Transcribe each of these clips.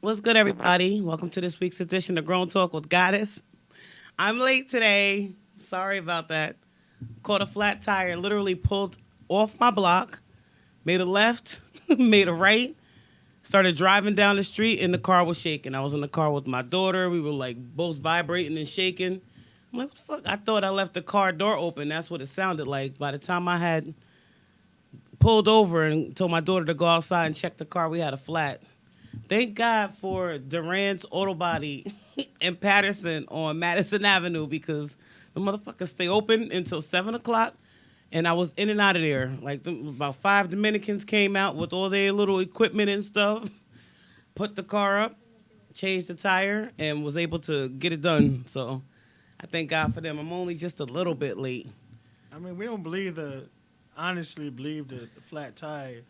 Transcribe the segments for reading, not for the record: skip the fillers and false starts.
What's good, everybody? Welcome to this week's edition of Grown Talk with Goddess. I'm late today. Sorry about that. Caught a flat tire, literally pulled off my block, made a left, made a right, started driving down the street, and the car was shaking. I was in the car with my daughter. We were like both vibrating and shaking. I'm like, what the fuck? I thought I left the car door open. That's what it sounded like. By the time I had pulled over and told my daughter to go outside and check the car, we had a flat. Thank God for Duran's Auto Body in Patterson on Madison Avenue because the motherfuckers stay open until 7 o'clock. And I was in and out of there. Like about 5 Dominicans came out with all their little equipment and stuff, put the car up, changed the tire, and was able to get it done. So I thank God for them. I'm only just a little bit late. I mean, we don't believe honestly believe the flat tire.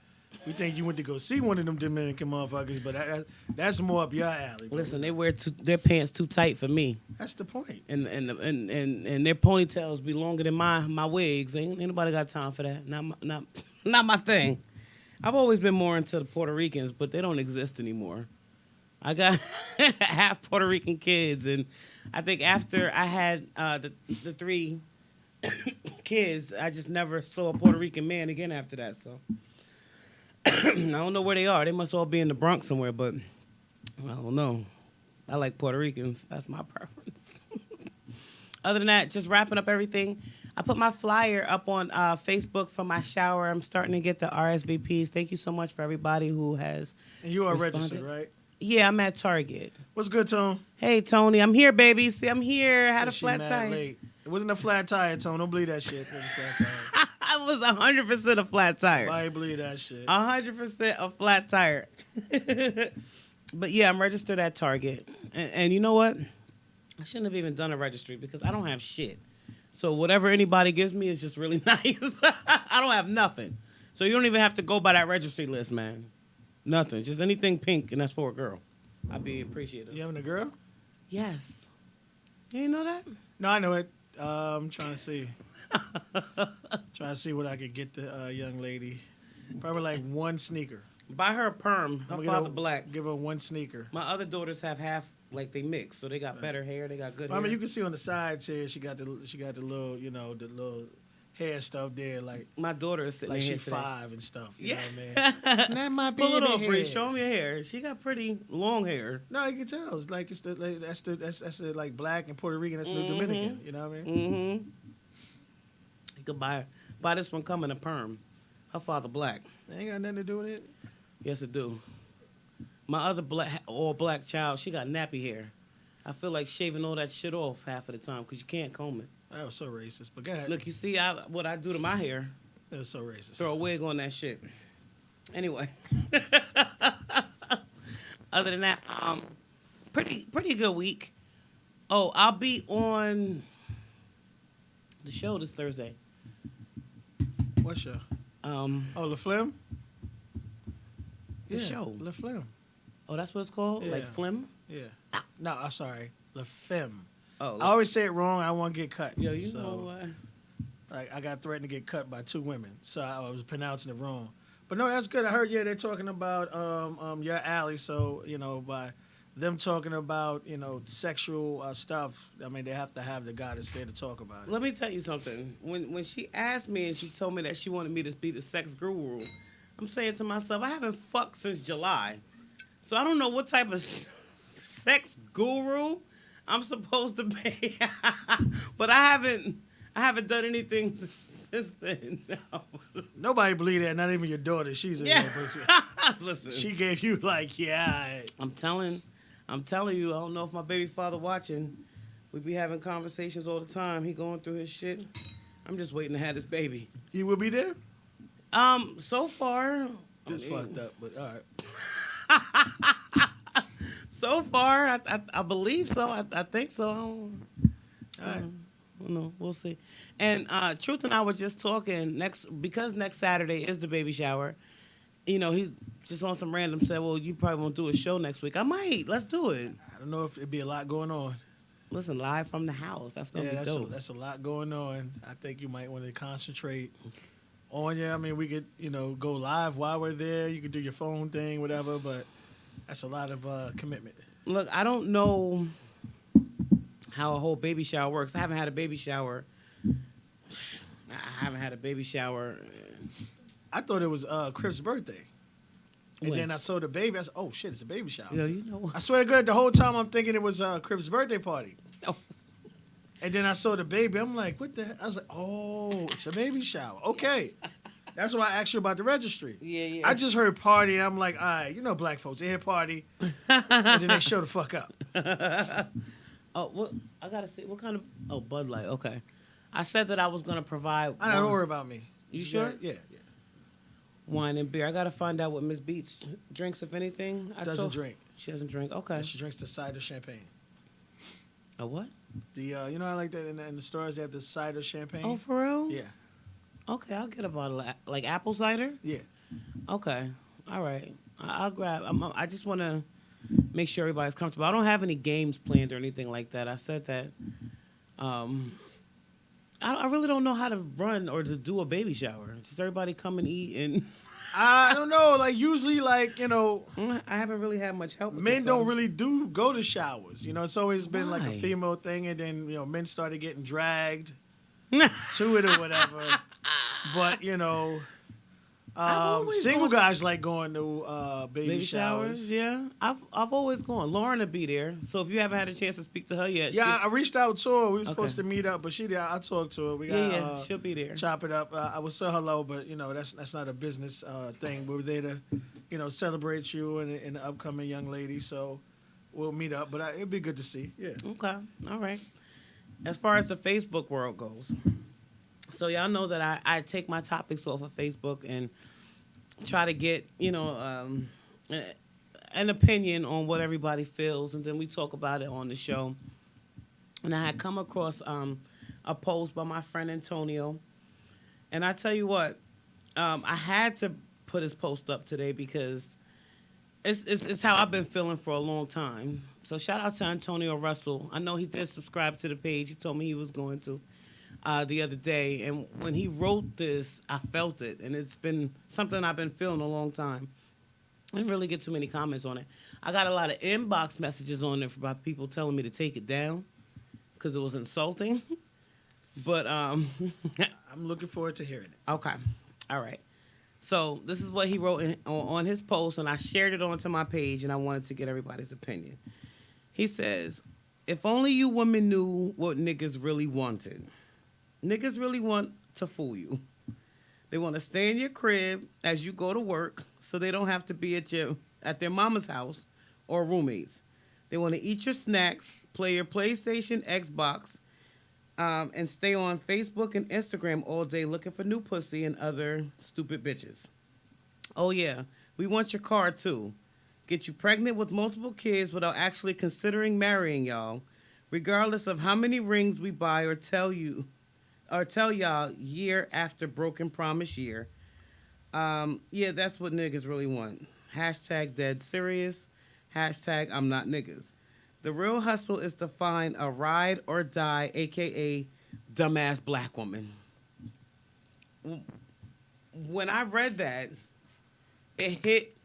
We think you went to go see one of them Dominican motherfuckers, but that's more up your alley. Bro. Listen, they wear their pants too tight for me. That's the point. And their ponytails be longer than my wigs. Ain't nobody got time for that. Not my thing. I've always been more into the Puerto Ricans, but they don't exist anymore. I got half Puerto Rican kids, and I think after I had the three kids, I just never saw a Puerto Rican man again after that. So I don't know where they are. They must all be in the Bronx somewhere, but I don't know. I like Puerto Ricans. That's my preference. Other than that, just wrapping up everything. I put my flyer up on Facebook for my shower. I'm starting to get the RSVPs. Thank you so much for everybody who has. And you are responded. registered, right? Yeah, I'm at Target. What's good, Tone? Hey, Tony, I'm here, baby. See, I'm here. I had a Said she flat mad tire. late. It wasn't a flat tire, Tone. Don't believe that shit. It was a flat tire. I was 100% a flat tire. Why you believe that shit? 100% a flat tire. But yeah, I'm registered at Target. And you know what? I shouldn't have even done a registry because I don't have shit. So whatever anybody gives me is just really nice. I don't have nothing. So you don't even have to go by that registry list, man. Nothing. Just anything pink, and that's for a girl. I'd be appreciative. You having a girl? Yes. You didn't know that? No, I know it. I'm trying to see. Trying to see what I could get the young lady. Probably like one sneaker. Buy her a perm. Her I'm gonna father black. Give her one sneaker. My other daughters have half, like they mix, so they got better hair. They got good I hair. mean, you can see on the sides here, she got the little, the little hair stuff there, like my daughter is sitting like here she today. 5 and stuff. You Yeah. know what I mean? Not my Pull it baby off, Bree. hair. Show me your hair. She got pretty long hair. No, you can tell. It's like that's the like black and Puerto Rican. That's the Dominican. You know what I mean? Mm-hmm. You could buy this one coming a perm. Her father black. They ain't got nothing to do with it. Yes, it do. My other all black child, she got nappy hair. I feel like shaving all that shit off half of the time because you can't comb it. That was so racist. But go ahead. Look, you see what I do to my hair. That was so racist. Throw a wig on that shit. Anyway. Other than that, pretty good week. Oh, I'll be on the show this Thursday. What show? Oh, La Flim? the show. La Flim. Oh, that's what it's called? Yeah. Like Flim? Yeah. No, I'm sorry. La Femme. Oh, I always say it wrong. I don't want to get cut. yo, you know what? Like, I got threatened to get cut by 2 women, so I was pronouncing it wrong. But no, that's good. I heard, they're talking about your alley. So, by them talking about, sexual stuff, I mean, they have to have the goddess there to talk about it. Let me tell you something. When she asked me and she told me that she wanted me to be the sex guru, I'm saying to myself, I haven't fucked since July. So I don't know what type of sex guru I'm supposed to be. But I haven't done anything since then. No. Nobody believe that, not even your daughter. She's a Yeah. little person. Listen. She gave you like, yeah. I'm telling you, I don't know if my baby father watching. We be having conversations all the time. He going through his shit. I'm just waiting to have this baby. You will be there? So far, Just fucked up, but all right. So far, I believe so. I think so. All right. No, we'll see. And Truth and I were just talking because next Saturday is the baby shower. He's just on some random said, well, you probably won't do a show next week. I might. Let's do it. I don't know if it'd be a lot going on. Listen, live from the house. That's gonna be dope. That's a lot going on. I think you might want to concentrate on I mean, we could, go live while we're there. You could do your phone thing, whatever. But That's a lot of commitment. Look, I don't know how a whole baby shower works. I haven't had a baby shower. I haven't had a baby shower. I thought it was Crip's birthday. And When? then I saw the baby. I said, "Oh shit, it's a baby shower." You know. I swear to God, the whole time I'm thinking it was Crip's birthday party. Oh. And then I saw the baby. I'm like, "What the?" I was like, "Oh, it's a baby shower." Okay, that's why I asked you about the registry. Yeah. I just heard party. And I'm like, "All right, you know, black folks, they hear party, and then they show the fuck up." Oh, what? I gotta see. What kind of? Oh, Bud Light. Okay. I said that I was gonna provide. I don't worry about me. You sure? Yeah. Wine and beer. I gotta find out what Miss Beats drinks, if anything. Doesn't drink. She doesn't drink. Okay. And she drinks the cider champagne. A what? The you know, I like that in the stores. They have the cider champagne. Oh, for real? Yeah. Okay, I'll get a bottle of like apple cider. Yeah. Okay. All right. I'll grab. I just want to make sure everybody's comfortable. I don't have any games planned or anything like that. I said that. I really don't know how to run or to do a baby shower. Just everybody come and eat, and I don't know. Like usually, like you know, I haven't really had much help. With men this, don't really go to showers. You know, it's always been like Why? a female thing, and then you know, men started getting dragged to it or whatever. But you know, always single gone to- guys like going to baby showers. Yeah, I've always gone. Lauren will be there. So if you haven't had a chance to speak to her yet, Yeah, I reached out to her. We were Okay. supposed to meet up, but I talked to her. We got yeah, she'll be there. chop it up. I would say hello, but you know that's not a business thing. We're there to, you know, celebrate you and the upcoming young lady. So we'll meet up. But it'd be good to see. Yeah. Okay, all right. As far as the Facebook world goes, so y'all know that I take my topics off of Facebook and try to get an opinion on what everybody feels, and then we talk about it on the show. And I had come across a post by my friend Antonio, and I tell you what, I had to put his post up today because it's how I've been feeling for a long time. So shout out to Antonio Russell. I know he did subscribe to the page. He told me he was going to the other day, and when he wrote this, I felt it, and it's been something I've been feeling a long time. I didn't really get too many comments on it. I got a lot of inbox messages on it about people telling me to take it down because it was insulting. But I'm looking forward to hearing it. okay, all right. So this is what he wrote on his post, and I shared it onto my page, and I wanted to get everybody's opinion. He says, "If only you women knew what niggas really wanted. Niggas really want to fool you. They want to stay in your crib as you go to work, so they don't have to be at their mama's house or roommates. They want to eat your snacks, play your PlayStation, Xbox, and stay on Facebook and Instagram all day looking for new pussy and other stupid bitches. Oh yeah, we want your car too. Get you pregnant with multiple kids without actually considering marrying y'all, regardless of how many rings we buy or tell y'all year after broken promise year. Yeah, that's what niggas really want. Hashtag dead serious. Hashtag I'm not niggas. The real hustle is to find a ride or die, a.k.a. dumbass black woman." When I read that, it hit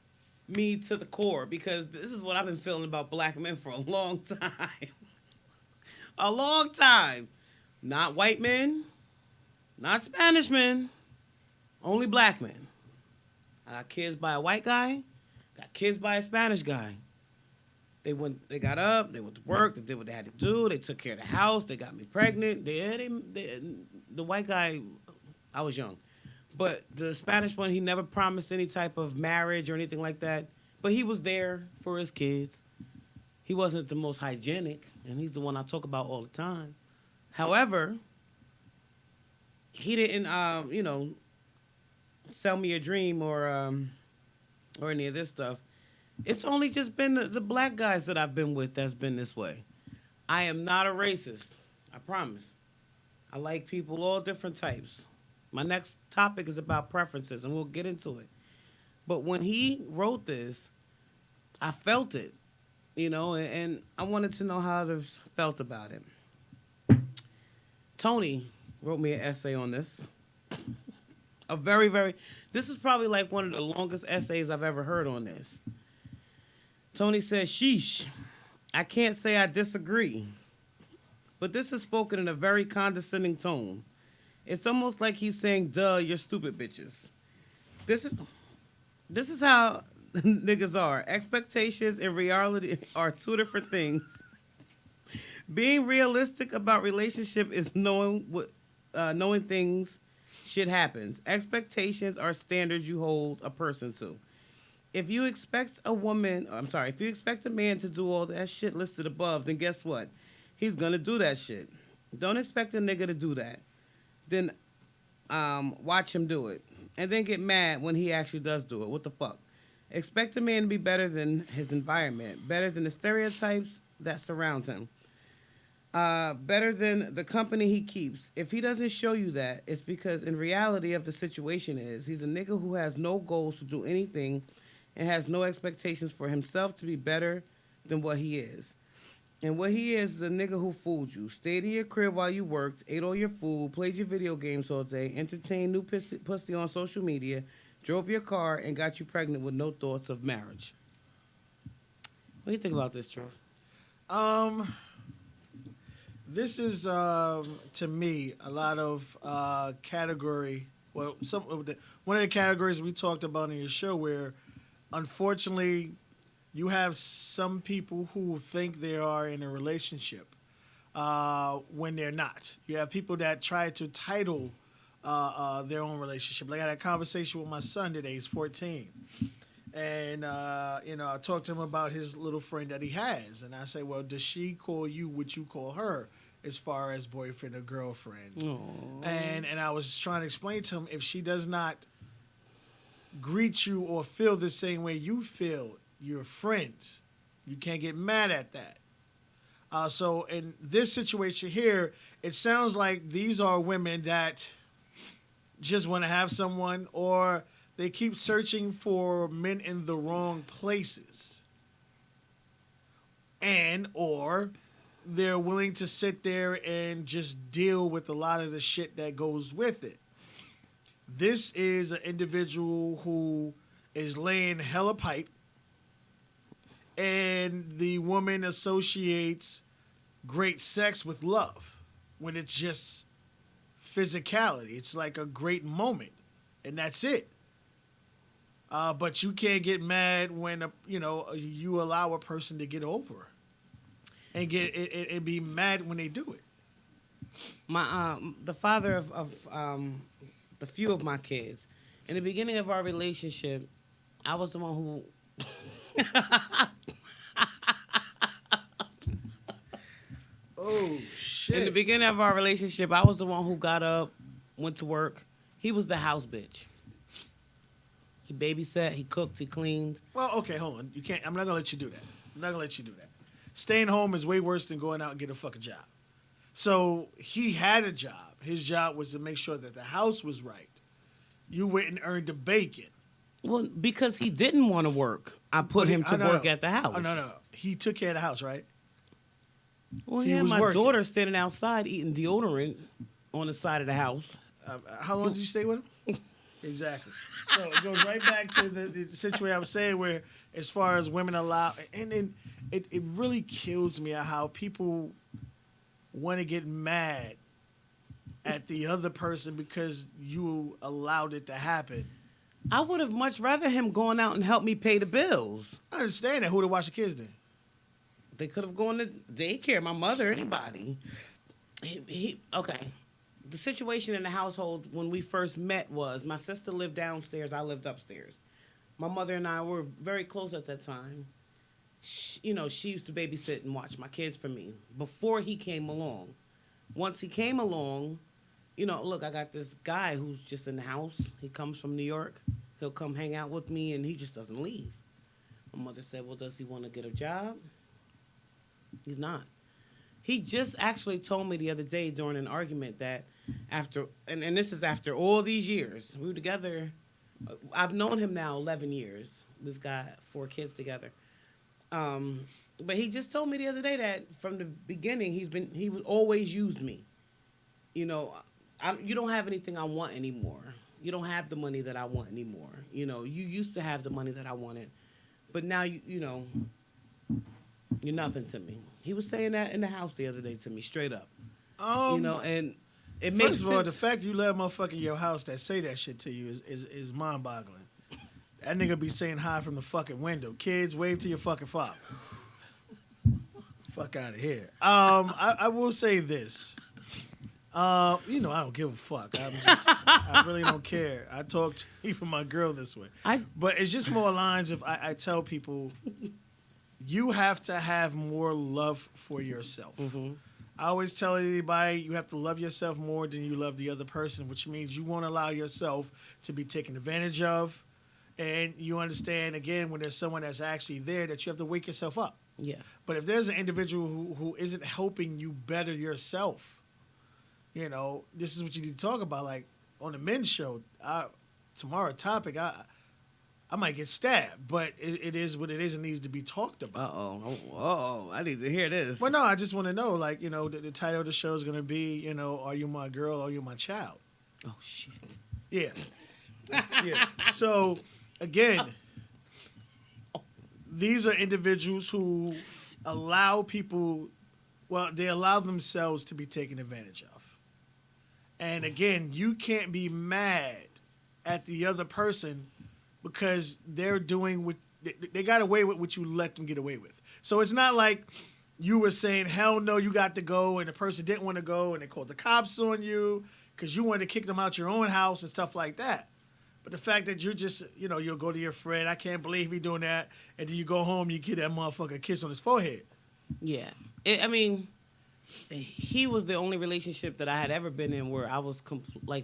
me to the core because this is what I've been feeling about black men for a long time. A long time. Not white men, not Spanish men, only black men. I got kids by a white guy, got kids by a Spanish guy. They got up, they went to work, they did what they had to do, they took care of the house, they got me pregnant. The white guy, I was young. But the Spanish one, he never promised any type of marriage or anything like that. But he was there for his kids. He wasn't the most hygienic, and he's the one I talk about all the time. However, he didn't, sell me a dream or any of this stuff. It's only just been the black guys that I've been with that's been this way. I am not a racist. I promise. I like people all different types. My next topic is about preferences, and we'll get into it. But when he wrote this, I felt it, and I wanted to know how others felt about it. Tony wrote me an essay on this. A very, very, this is probably like one of the longest essays I've ever heard on this. Tony says, sheesh. I can't say I disagree, but this is spoken in a very condescending tone. It's almost like he's saying, duh, you're stupid bitches. This is this is how niggas are. Expectations and reality are two different things. Being realistic about relationship is knowing things shit happens. Expectations are standards you hold a person to. If you expect a woman, I'm sorry, if you expect a man to do all that shit listed above, then guess what? He's gonna do that shit. Don't expect a nigga to do that. Then watch him do it, and then get mad when he actually does do it. What the fuck? Expect a man to be better than his environment, better than the stereotypes that surround him, better than the company he keeps. If he doesn't show you that, it's because in reality of the situation is he's a nigga who has no goals to do anything and has no expectations for himself to be better than what he is. And what he is a nigga who fooled you. Stayed in your crib while you worked, ate all your food, played your video games all day, entertained new pussy on social media, drove your car, and got you pregnant with no thoughts of marriage. What do you think about this, Charles? Um, this is to me a lot of category. Well, one of the categories we talked about in your show where, unfortunately, you have some people who think they are in a relationship when they're not. You have people that try to title their own relationship. Like I had a conversation with my son today. He's 14. And, I talked to him about his little friend that he has. And I say, well, does she call you what you call her as far as boyfriend or girlfriend? Aww. And I was trying to explain to him, if she does not greet you or feel the same way you feel, you're friends. You can't get mad at that. So in this situation here, it sounds like these are women that just want to have someone, or they keep searching for men in the wrong places. And or they're willing to sit there and just deal with a lot of the shit that goes with it. This is an individual who is laying hella pipe, and the woman associates great sex with love when it's just physicality. It's like a great moment, and that's it. But you can't get mad when you allow a person to get over, and and be mad when they do it. My the father of the few of my kids, in the beginning of our relationship, I was the one who. Oh shit! In the beginning of our relationship, I was the one who got up, went to work. He was the house bitch. He babysat, he cooked, he cleaned. Well, okay, hold on. You can't. I'm not gonna let you do that. I'm not gonna let you do that. Staying home is way worse than going out and get a fucking job. So he had a job. His job was to make sure that the house was right. You went and earned the bacon. Well, because he didn't want to work, I put him to work at the house. Oh, no. He took care of the house, right? Well, He he had was my working. daughter standing outside eating deodorant on the side of the house. How long did you stay with him? Exactly. So it goes right back to the situation I was saying where, as far as women allow, and then it really kills me how people want to get mad at the other person because you allowed it to happen. I would have much rather him going out and help me pay the bills. I understand that. Who to watch the kids then? They could have gone to daycare, my mother, anybody. Okay. The situation in the household when we first met was my sister lived downstairs, I lived upstairs. My mother and I were very close at that time. She used to babysit and watch my kids for me before he came along. Once he came along, look, I got this guy who's just in the house. He comes from New York. He'll come hang out with me, and he just doesn't leave. My mother said, well, does he want to get a job? He's not. He just actually told me the other day during an argument that after, and this is after all these years, we were together. I've known him now 11 years. We've got 4 kids together. But he just told me the other day that from the beginning, he would always use me. You don't have anything I want anymore. You don't have the money that I want anymore. You used to have the money that I wanted, but now You're nothing to me. He was saying that in the house the other day to me, straight up. Um, And it makes First of all, sense. the fact you let a motherfucker in your house that say that shit to you is mind boggling. That nigga be saying hi from the fucking window. Kids, wave to your fucking father. Fuck out of here. I will say this. I don't give a fuck. I really don't care. I talk to even my girl this way. I But it's just more lines of I tell people you have to have more love for yourself. Mhm. I always tell anybody you have to love yourself more than you love the other person, which means you won't allow yourself to be taken advantage of. And you understand, again, when there's someone that's actually there, that you have to wake yourself up. yeah. But if there's an individual who isn't helping you better yourself, this is what you need to talk about. Like on the men's show, tomorrow topic, I might get stabbed, but it is what it is and needs to be talked about. Oh, I need to hear this. Well, no, I just want to know, like, the title of the show is going to be, are you my girl or are you my child? Oh shit. Yeah. Yeah. So, again, these are individuals who allow people, they allow themselves to be taken advantage of. And again, you can't be mad at the other person because they're doing what they got away with what you let them get away with. So it's not like you were saying, hell no, you got to go, and the person didn't want to go, and they called the cops on you because you wanted to kick them out your own house and stuff like that. But the fact that you're just, you'll go to your friend, I can't believe he doing that, and then you go home, you get that motherfucker a kiss on his forehead. Yeah. He was the only relationship that I had ever been in where I was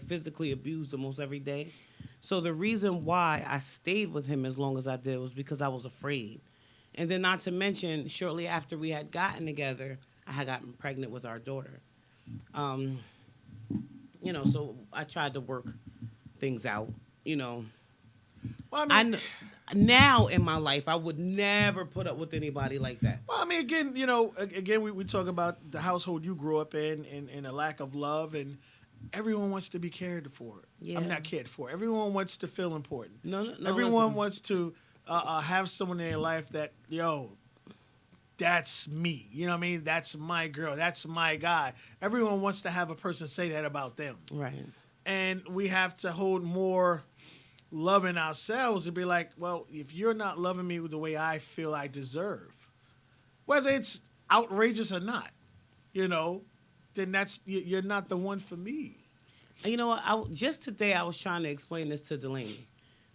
physically abused almost every day. So the reason why I stayed with him as long as I did was because I was afraid. And then not to mention, shortly after we had gotten together, I had gotten pregnant with our daughter. So I tried to work things out, Well, I mean, now in my life, I would never put up with anybody like that. Well, I mean, again, we talk about the household you grew up in and a lack of love, and everyone wants to be cared for. Yeah. I'm not cared for. Everyone wants to feel important. No. Everyone Listen. wants to have someone in their life that, that's me. You know what I mean? That's my girl. That's my guy. Everyone wants to have a person say that about them. Right. And we have to hold more love in ourselves and be like, well, if you're not loving me the way I feel I deserve, whether it's outrageous or not, then you're not the one for me. You know what? Just today I was trying to explain this to Delaney.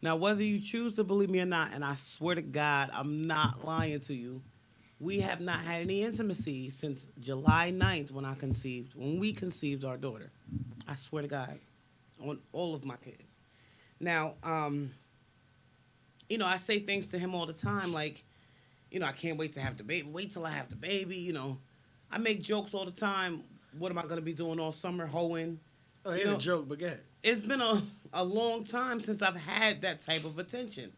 Now, whether you choose to believe me or not, and I swear to God, I'm not lying to you, we have not had any intimacy since July 9th when we conceived our daughter. I swear to God, on all of my kids. Now, I say things to him all the time, like, I can't wait to have the baby. Wait till I have the baby, I make jokes all the time. What am I going to be doing all summer? Hoeing. Oh, it ain't a joke, but go ahead. It's been a long time since I've had that type of attention.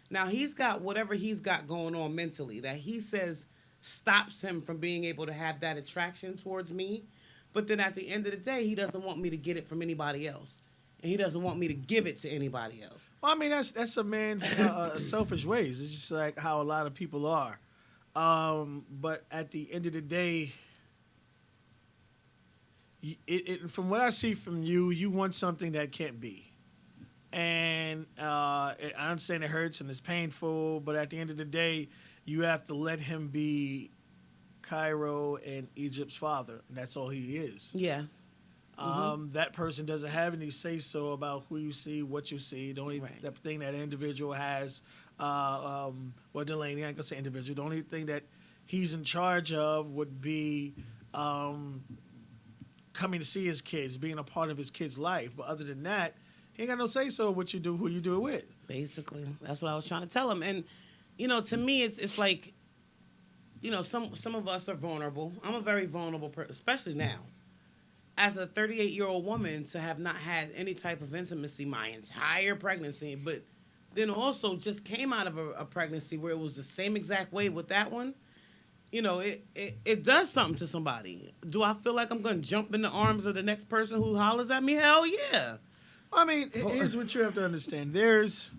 Now, he's got whatever he's got going on mentally that he says stops him from being able to have that attraction towards me. But then at the end of the day, he doesn't want me to get it from anybody else. And he doesn't want me to give it to anybody else. Well, I mean, that's a man's selfish ways. It's just like how a lot of people are. But at the end of the day, from what I see from you, you want something that can't be. And I understand it hurts and it's painful, but at the end of the day, you have to let him be Cairo and Egypt's father. And that's all he is. Yeah. That person doesn't have any say-so about who you see, what you see. The only Right. that thing that individual has, Delaney, I ain't gonna say individual. The only thing that he's in charge of would be coming to see his kids, being a part of his kid's life. But other than that, he ain't got no say-so what you do, who you do it with. Basically, that's what I was trying to tell him. And, to me, it's like, some of us are vulnerable. I'm a very vulnerable person, especially now. As a 38-year-old woman, to have not had any type of intimacy my entire pregnancy, but then also just came out of a pregnancy where it was the same exact way with that one, it does something to somebody. Do I feel like I'm going to jump in the arms of the next person who hollers at me? Hell yeah. I mean, here's what you have to understand. There's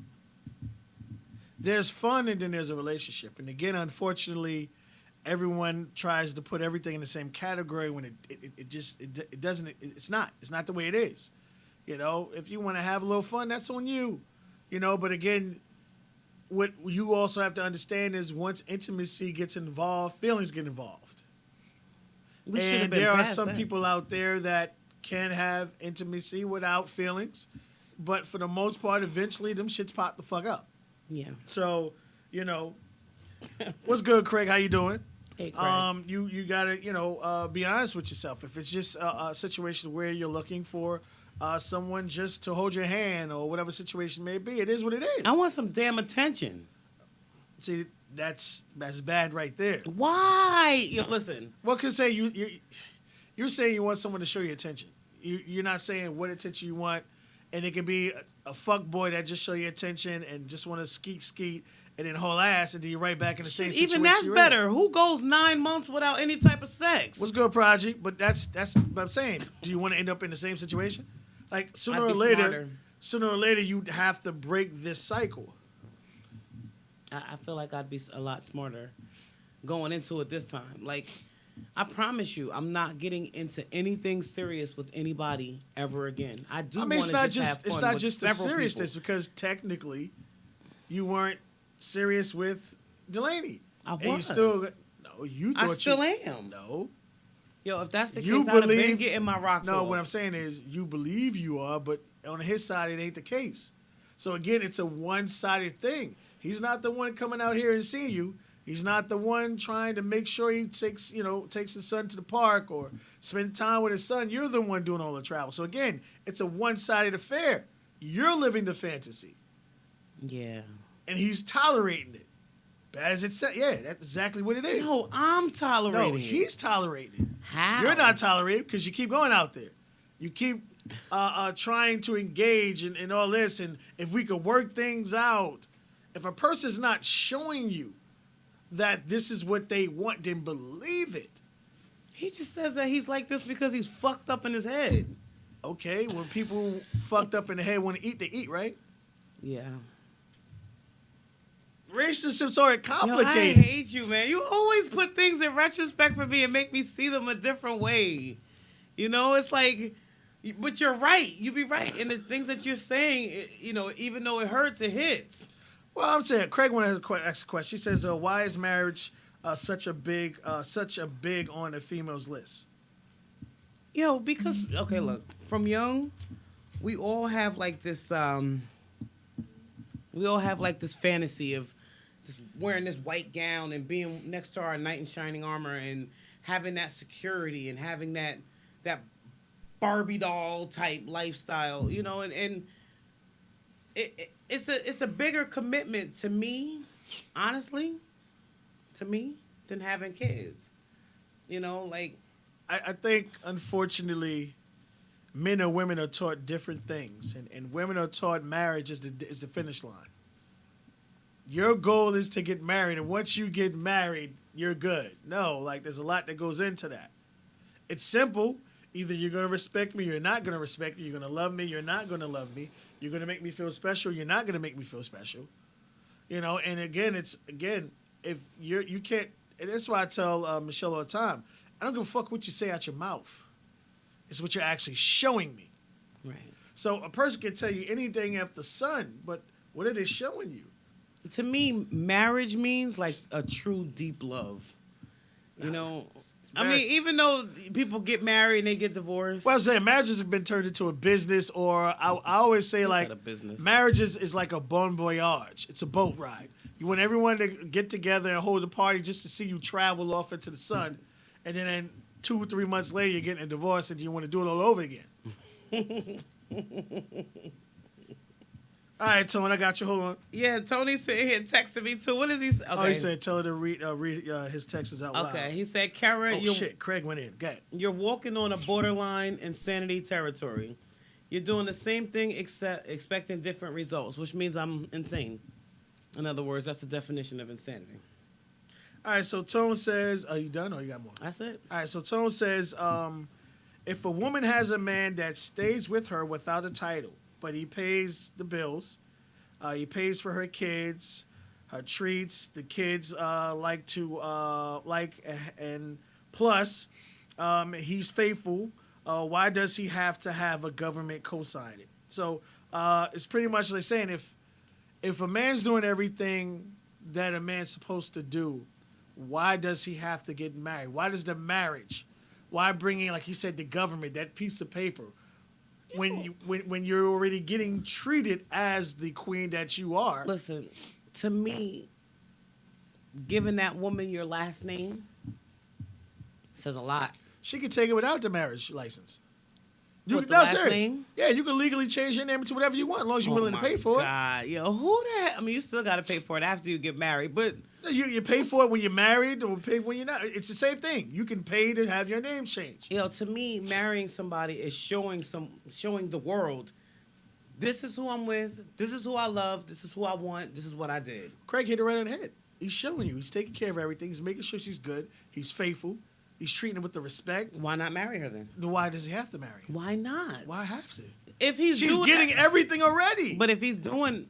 fun and then there's a relationship. And again, unfortunately, everyone tries to put everything in the same category when it doesn't. It's not. It's not the way it is. You know, if you want to have a little fun, that's on you. You know, but again, what you also have to understand is once intimacy gets involved, feelings get involved. We should have And been there are past some that. people out there that can have intimacy without feelings, but for the most part, eventually them shits pop the fuck up. Yeah. So, you know, what's good, Craig? How you doing? Hey, Craig. You gotta be honest with yourself. If it's just a situation where you're looking for someone just to hold your hand or whatever situation may be, it is what it is. I want some damn attention. See, that's bad right there. Why? Listen. Well, cause say you're saying you want someone to show you attention. You're not saying what attention you want, and it could be a fuck boy that just show you attention and just want to skeet and then haul ass, and then you're right back in the same situation. Even that's you're in. better. Who goes 9 months without any type of sex? What's good, Project? But that's what I'm saying. Do you want to end up in the same situation? Like sooner I'd or be later, smarter. you'd have to break this cycle. I feel like I'd be a lot smarter going into it this time. Like, I promise you, I'm not getting into anything serious with anybody ever again. I do. I mean, it's not just the seriousness because technically, you weren't serious with Delaney. I And you was. still no. You thought I still you, am. No. Yo, if that's the You case, I'd have been believe- getting my rocks No, off. what I'm saying is you believe you are, but on his side, it ain't the case. So again, it's a one-sided thing. He's not the one coming out here and seeing you. He's not the one trying to make sure he takes his son to the park or spend time with his son. You're the one doing all the travel. So again, it's a one-sided affair. You're living the fantasy, Yeah. and he's tolerating it. Bad as it said, yeah, that's exactly what it is. No, I'm tolerating No, it. he's tolerating it. How? You're not tolerating because you keep going out there. You keep trying to engage in all this. And if we could work things out, if a person's not showing you that this is what they want, then believe it. He just says that he's like this because he's fucked up in his head. Okay, when people fucked up in the head want to eat, they eat, right? Yeah. Relationships are Yo, I complicated. hate you, man. You always put things in retrospect for me and make me see them a different way. You know, it's like, but you're right. You be right. And the things that you're saying, even though it hurts, it hits. Well, I'm saying, Craig wanted to ask a question. She says, why is marriage such a big on a female's list? Yo, because, okay, look, from young, we all have like this fantasy of just wearing this white gown and being next to our knight in shining armor and having that security and having that Barbie doll type lifestyle, and it's a bigger commitment to me, honestly, than having kids. Like, I think, unfortunately, men and women are taught different things, and women are taught marriage is the finish line. Your goal is to get married, and once you get married, you're good. No, like there's a lot that goes into that. It's simple. Either you're going to respect me, or you're not going to respect me. You're going to love me, you're not going to love me. You're going to make me feel special, you're not going to make me feel special. And again, if you can't, and that's why I tell Michelle all the time, I don't give a fuck what you say out your mouth. It's what you're actually showing me. right. So a person can tell you anything after the sun, but what are they showing you? To me, marriage means like a true deep love. I mean, even though people get married and they get divorced. Well, I'm saying marriages have been turned into a business, or I always say like a business. marriage is like a bon voyage. It's a boat ride. You want everyone to get together and hold a party just to see you travel off into the sun, and then 2 or 3 months later you're getting a divorce and you want to do it all over again. All right, Tony, I got you. Hold on. Yeah, Tony's sitting here texting me too. What is he? Okay. Oh, he said tell her to read his texts out loud. Okay, he said, Kara, Oh, shit. Craig went in. Go ahead. you're walking on a borderline insanity territory. You're doing the same thing except expecting different results, which means I'm insane. In other words, that's the definition of insanity. All right, so Tone says, are you done or you got more? That's it. All right, so Tone says, if a woman has a man that stays with her without a title, but he pays the bills, he pays for her kids, her treats. The kids like to and plus, he's faithful. Why does he have to have a government co-sign it? So it's pretty much like saying if a man's doing everything that a man's supposed to do, why does he have to get married? Why does the marriage? Why bring in, like he said, the government, that piece of paper, when you're already getting treated as the queen that you are? Listen, to me, giving that woman your last name says a lot. She could take it without the marriage license. You What, the last name? Yeah, you can legally change your name to whatever you want, as long as you're willing to pay for it. God, yo, who the hell? I mean, you still got to pay for it after you get married, but You pay for it when you're married or pay when you're not. It's the same thing. You can pay to have your name changed. to me, marrying somebody is showing the world, this is who I'm with, this is who I love, this is who I want, this is what I did. Craig hit it right on the head. He's showing you. He's taking care of everything. He's making sure she's good. He's faithful. He's treating her with the respect. Why not marry her then? Why does he have to marry her? Why not? Why have to? If he's She's doing getting everything already. But if he's doing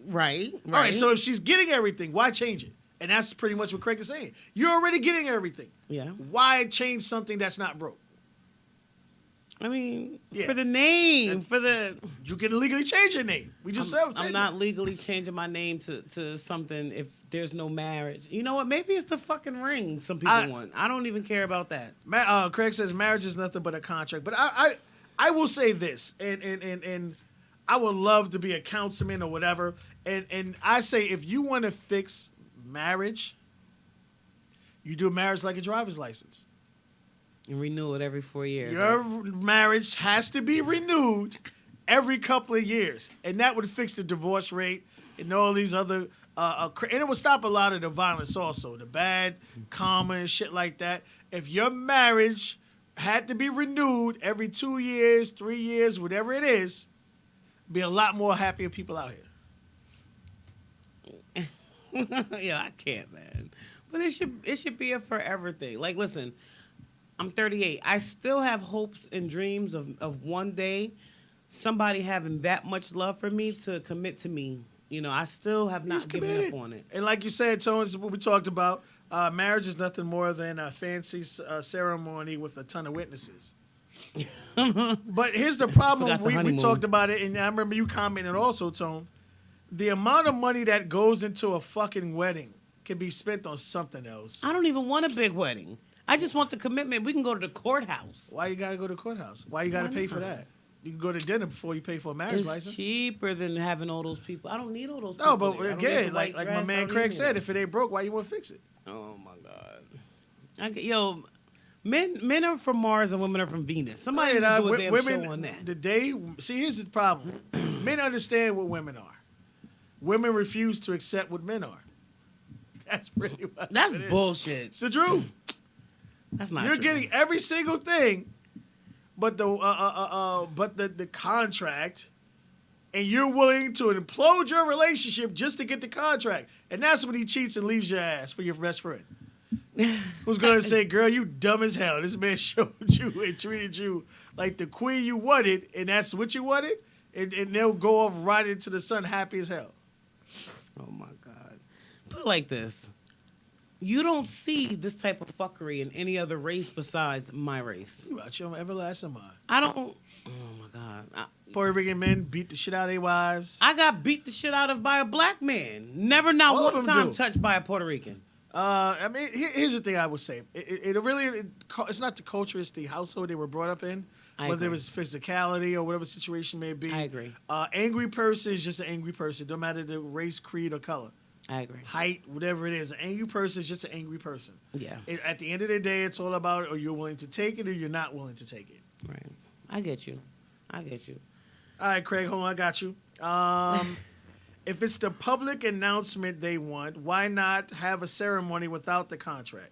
right. All right, so if she's getting everything, why change it? And that's pretty much what Craig is saying. You're already getting everything. Yeah. Why change something that's not broke? I mean, Yeah. for the name, for the. You can legally change your name. We just said I'm not legally changing my name to something if there's no marriage. You know what? Maybe it's the fucking ring some people want. I don't even care about that. Craig says marriage is nothing but a contract. But I will say this, and I would love to be a councilman or whatever. And I say if you want to fix marriage, you do marriage like a driver's license. And renew it every 4 years. Your marriage has to be renewed every couple of years, and that would fix the divorce rate and all these other. And it would stop a lot of the violence also, the bad karma and shit like that. If your marriage had to be renewed every 2 years, 3 years, whatever it is, be a lot more happier people out here. Yeah, I can't, man. But it should be a forever thing. Like, listen, I'm 38. I still have hopes and dreams of one day somebody having that much love for me to commit to me. I still have not given up on it. And like you said, Tony, this is what we talked about. Marriage is nothing more than a fancy ceremony with a ton of witnesses. But here's the problem. We talked about it, and I remember you commenting also, Tone. The amount of money that goes into a fucking wedding can be spent on something else. I don't even want a big wedding. I just want the commitment. We can go to the courthouse. Why you gotta go to the courthouse? Why you gotta pay for that? You can go to dinner before you pay for a marriage license. It's cheaper than having all those people. I don't need all those people. No, but again, like my man Craig said, if it ain't broke, why you want to fix it? Oh my God. Men are from Mars and women are from Venus. Somebody do a damn show on that. Here's the problem. Men understand what women are. Women refuse to accept what men are. That's pretty much That's bullshit. It's the truth. That's not You're true. getting every single thing, but the contract, and you're willing to implode your relationship just to get the contract. And that's when he cheats and leaves your ass for your best friend. Who's going to say, girl, you dumb as hell. This man showed you and treated you like the queen you wanted, and that's what you wanted? And they'll go off right into the sun happy as hell. Oh, my God. Put it like this. You don't see this type of fuckery in any other race besides my race. You out your everlasting mind. I don't. Oh, my God. Puerto Rican men beat the shit out of their wives. I got beat the shit out of by a black man. Never, not All of one them time do. touched by a Puerto Rican. I mean, here's the thing I would say. It's not the culture, it's the household they were brought up in. I Whether it agree. was physicality or whatever situation may be. I agree. Angry person is just an angry person, no matter the race, creed, or color. I agree. Height, whatever it is. An angry person is just an angry person. Yeah. At the end of the day, it's all about are you willing to take it or you're not willing to take it. Right. I get you. All right, Craig, hold on, I got you. If it's the public announcement they want, why not have a ceremony without the contract?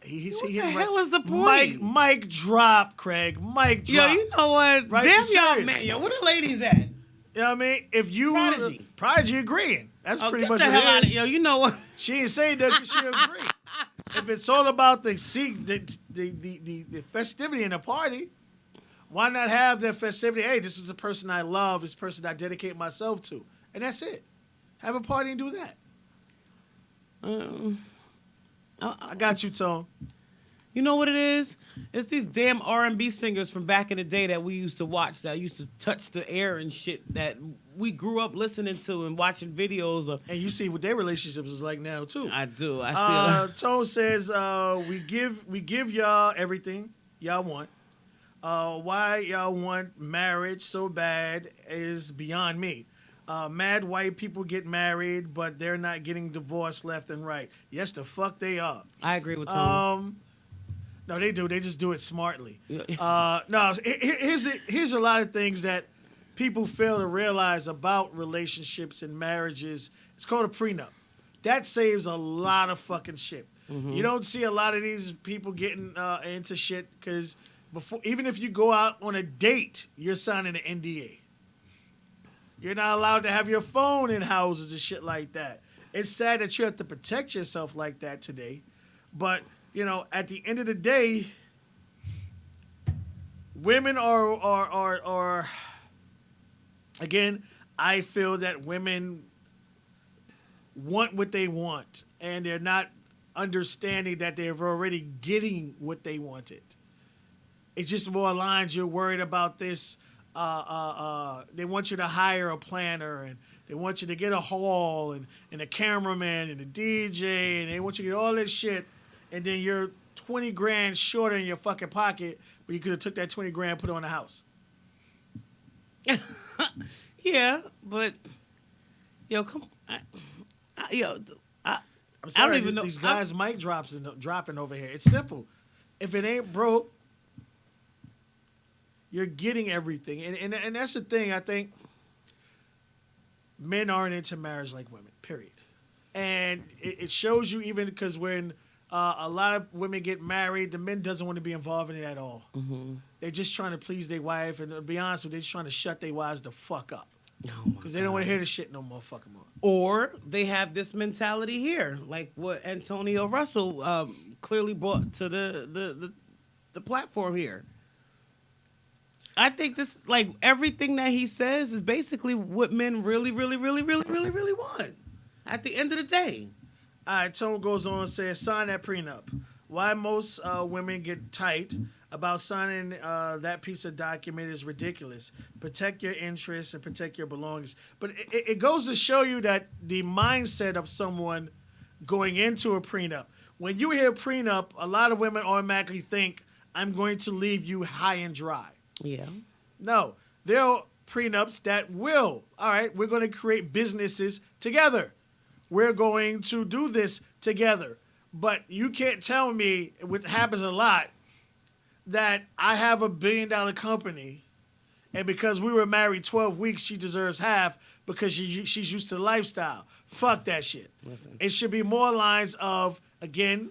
What the hell is the point? Mic drop, Craig. Mic drop. Yo, you know what? Right, Damn you y'all, serious. man. Yo, where the ladies at? You know what I mean? If you Prodigy agreeing. That's pretty get much the what hell out it of is. Yo, you know what? She ain't saying that 'cause she agree. If it's all about the festivity in the party, why not have that festivity? Hey, this is a person I love. This person I dedicate myself to, and that's it. Have a party and do that. Um, I got you, Tone. You know what it is? It's these damn R&B singers from back in the day that we used to watch that used to touch the air and shit that we grew up listening to and watching videos of. And you see what their relationships is like now too. I do. I see. Tone says we give y'all everything y'all want. Why y'all want marriage so bad is beyond me. Mad white people get married, but they're not getting divorced left and right. Yes, the fuck they are. I agree with Tony. No, they do. They just do it smartly. No, here's a lot of things that people fail to realize about relationships and marriages. It's called a prenup. That saves a lot of fucking shit. Mm-hmm. You don't see a lot of these people getting into shit because even if you go out on a date, you're signing an NDA. You're not allowed to have your phone in houses and shit like that. It's sad that you have to protect yourself like that today, but you know, at the end of the day, women are again, I feel that women want what they want, and they're not understanding that they're already getting what they wanted. It's just more lines. You're worried about this. They want you to hire a planner, and they want you to get a hall, and a cameraman, and a DJ, and they want you to get all this shit. And then you're 20 grand shorter in your fucking pocket, but you could have took that 20 grand and put it on the house. Yeah, but yo, come on. I I'm sorry, don't even know. These guys' mic drops is dropping over here. It's simple. If it ain't broke, you're getting everything. And that's the thing. I think men aren't into marriage like women, period. And it shows you even because when a lot of women get married, the men doesn't want to be involved in it at all. Mm-hmm. They're just trying to please their wife, and to be honest with you, they're just trying to shut their wives the fuck up. Because they don't want to hear the shit no more fucking more. Or they have this mentality here, like what Antonio Russell clearly brought to the platform here. I think this, like everything that he says, is basically what men really, really, really, really, really, really want. At the end of the day. All right, Tone goes on and says, sign that prenup. Why most women get tight about signing that piece of document is ridiculous. Protect your interests and protect your belongings. But it goes to show you that the mindset of someone going into a prenup. When you hear prenup, a lot of women automatically think, I'm going to leave you high and dry. Yeah. No, there are prenups that will. All right, we're going to create businesses together. We're going to do this together. But you can't tell me, which happens a lot, that I have $1 billion company, and because we were married 12 weeks, she deserves half because she's used to the lifestyle. Fuck that shit. Listen. It should be more lines of, again,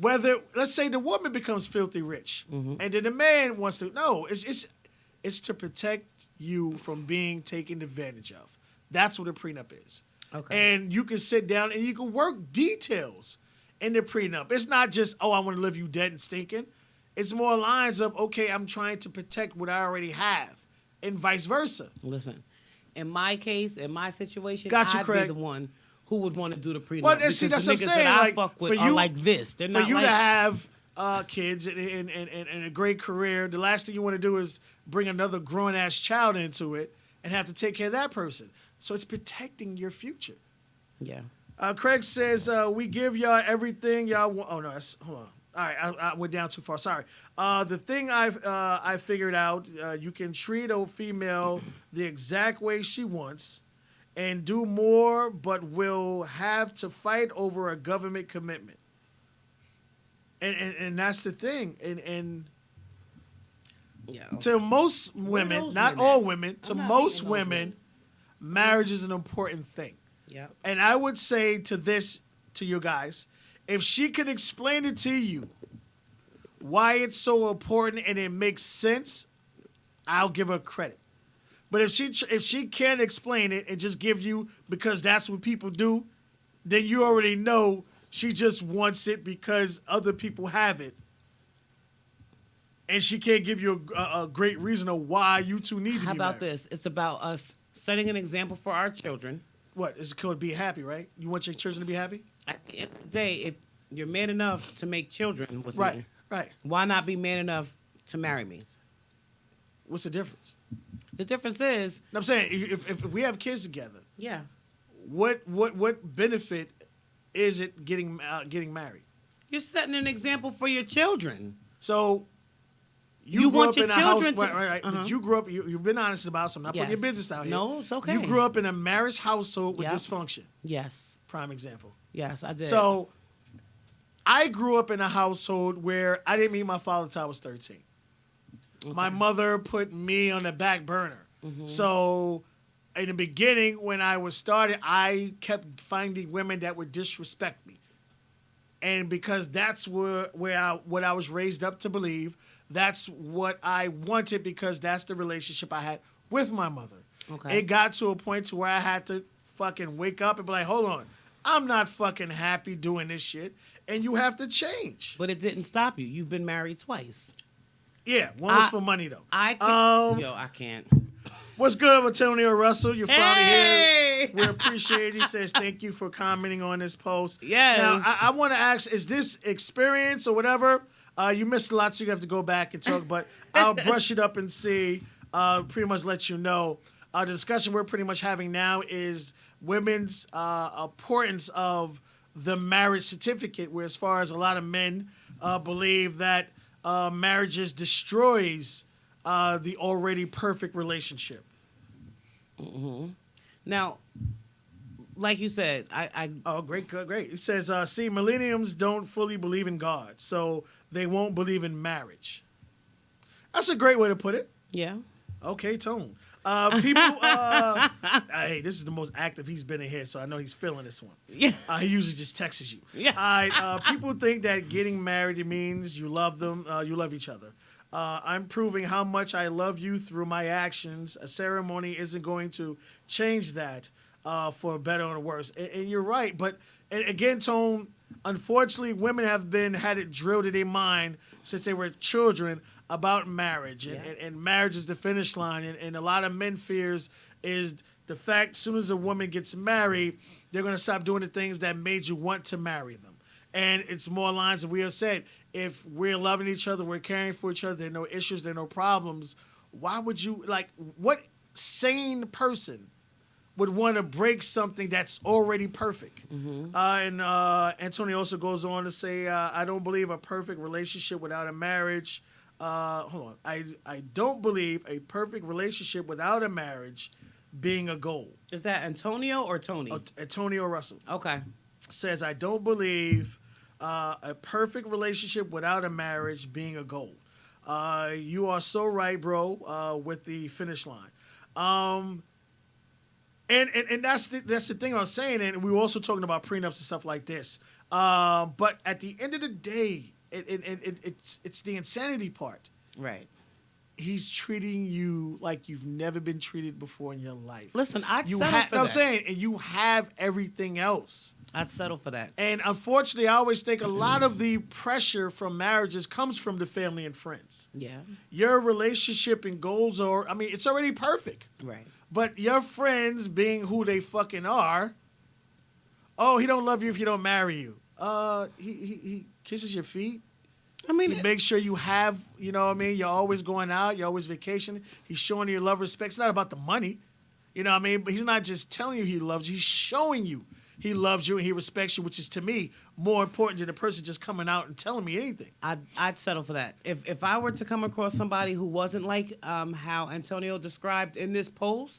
whether, let's say the woman becomes filthy rich, and then the man wants to, no, it's to protect you from being taken advantage of. That's what a prenup is. Okay. And you can sit down and you can work details in the prenup. It's not just, oh, I want to leave you dead and stinking. It's more lines of, okay, I'm trying to protect what I already have, and vice versa. Listen, in my case, in my situation, Gotcha, I'd Craig. be the one who would want to do the prenup. Well, because see, that's the what I'm niggas saying. that Like, I fuck with for are you- like this. They're For not you like to have kids and a great career, the last thing you want to do is bring another grown-ass child into it and have to take care of that person. So it's protecting your future. Yeah. Craig says, we give y'all everything y'all want. Oh, no, hold on. All right, I went down too far. Sorry. The thing I figured out, you can treat a female the exact way she wants and do more, but will have to fight over a government commitment. And that's the thing. And Yeah. to most Where women, those not women all at? women, to I'm not most hating those women, women. marriage is an important thing. Yeah. And I would say to you guys, if she could explain it to you why it's so important and it makes sense, I'll give her credit. But if she can't explain it and just give you because that's what people do, then you already know she just wants it because other people have it. And she can't give you a great reason of why you two need to How be about married. this? It's about us setting an example for our children. What is it called? Be happy, right? You want your children to be happy, At the end of the day, if you're man enough to make children with right? me, Right. why not be man enough to marry me? What's the difference? The difference is, I'm saying if we have kids together, yeah, what benefit is it getting married? you're setting an example for your children. So You grew want up your in a house, children to- right? Uh-huh. But you grew up. You've been honest about, so I'm not putting your Yes. business out here. No, it's okay. You grew up in a marriage household with Yep. dysfunction. Yes, Prime example. yes, I did. So I grew up in a household where I didn't meet my father until I was 13. Okay. My mother put me on the back burner. Mhm. So in the beginning, when I was started, I kept finding women that would disrespect me. And because that's what I was raised up to believe, that's what I wanted because that's the relationship I had with my mother. Okay. It got to a point to where I had to fucking wake up and be like, hold on, I'm not fucking happy doing this shit, and you have to change. But it didn't stop you. You've been married twice. Yeah, one was I- for money though. I can't. Um, I can't. What's good, Antonio Russell? You're finally here. Hey! We appreciate it. He says thank you for commenting on this post. Yes. Now, I want to ask, is this experience or whatever? You missed a lot, so you have to go back and talk, but I'll brush it up and see, pretty much let you know. The discussion we're pretty much having now is women's importance of the marriage certificate, where as far as a lot of men believe that marriages destroys the already perfect relationship. Now, like you said, Oh, great. It says, see, millenniums don't fully believe in God, so they won't believe in marriage. That's a great way to put it. yeah. Okay, Tone. People, hey, this is the most active he's been in here, so I know he's feeling this one. Yeah. He usually just texts you. Yeah. All right, people think that getting married means you love them, you love each other. I'm proving how much I love you through my actions. A ceremony isn't going to change that for better or worse. And you're right. But and again, Tone, unfortunately, women have had it drilled in their mind since they were children about marriage. And marriage is the finish line. And a lot of men fears is the fact as soon as a woman gets married, they're going to stop doing the things that made you want to marry them. And it's more lines that we have said. If we're loving each other, we're caring for each other, there are no issues, there are no problems, why would you, like, what sane person would want to break something that's already perfect? And Antonio also goes on to say, I don't believe a perfect relationship without a marriage. Hold on. I don't believe a perfect relationship without a marriage being a goal. Is that Antonio or Tony? Antonio Russell Okay. says, I don't believe a perfect relationship without a marriage being a goal. You are so right, bro, with the finish line. And that's the thing I was saying, and we were also talking about prenups and stuff like this. But at the end of the day, it's the insanity part. Right. He's treating you like you've never been treated before in your life. Listen, I'd You settle have. for No, I'm that. saying, and you have everything else. I'd settle for that. And unfortunately, I always think a lot of the pressure from marriages comes from the family and friends. Yeah. Your relationship and goals are, I mean, it's already perfect. Right. But your friends being who they fucking are, oh, he don't love you if you don't marry you. He kisses your feet. I mean, He makes sure you have, you know what I mean? You're always going out. You're always vacationing. He's showing you love, respect. It's not about the money. You know what I mean? But he's not just telling you he loves you. He's showing you he loves you and he respects you, which is, to me, more important than the person just coming out and telling me anything. I'd settle for that. If I were to come across somebody who wasn't like how Antonio described in this post,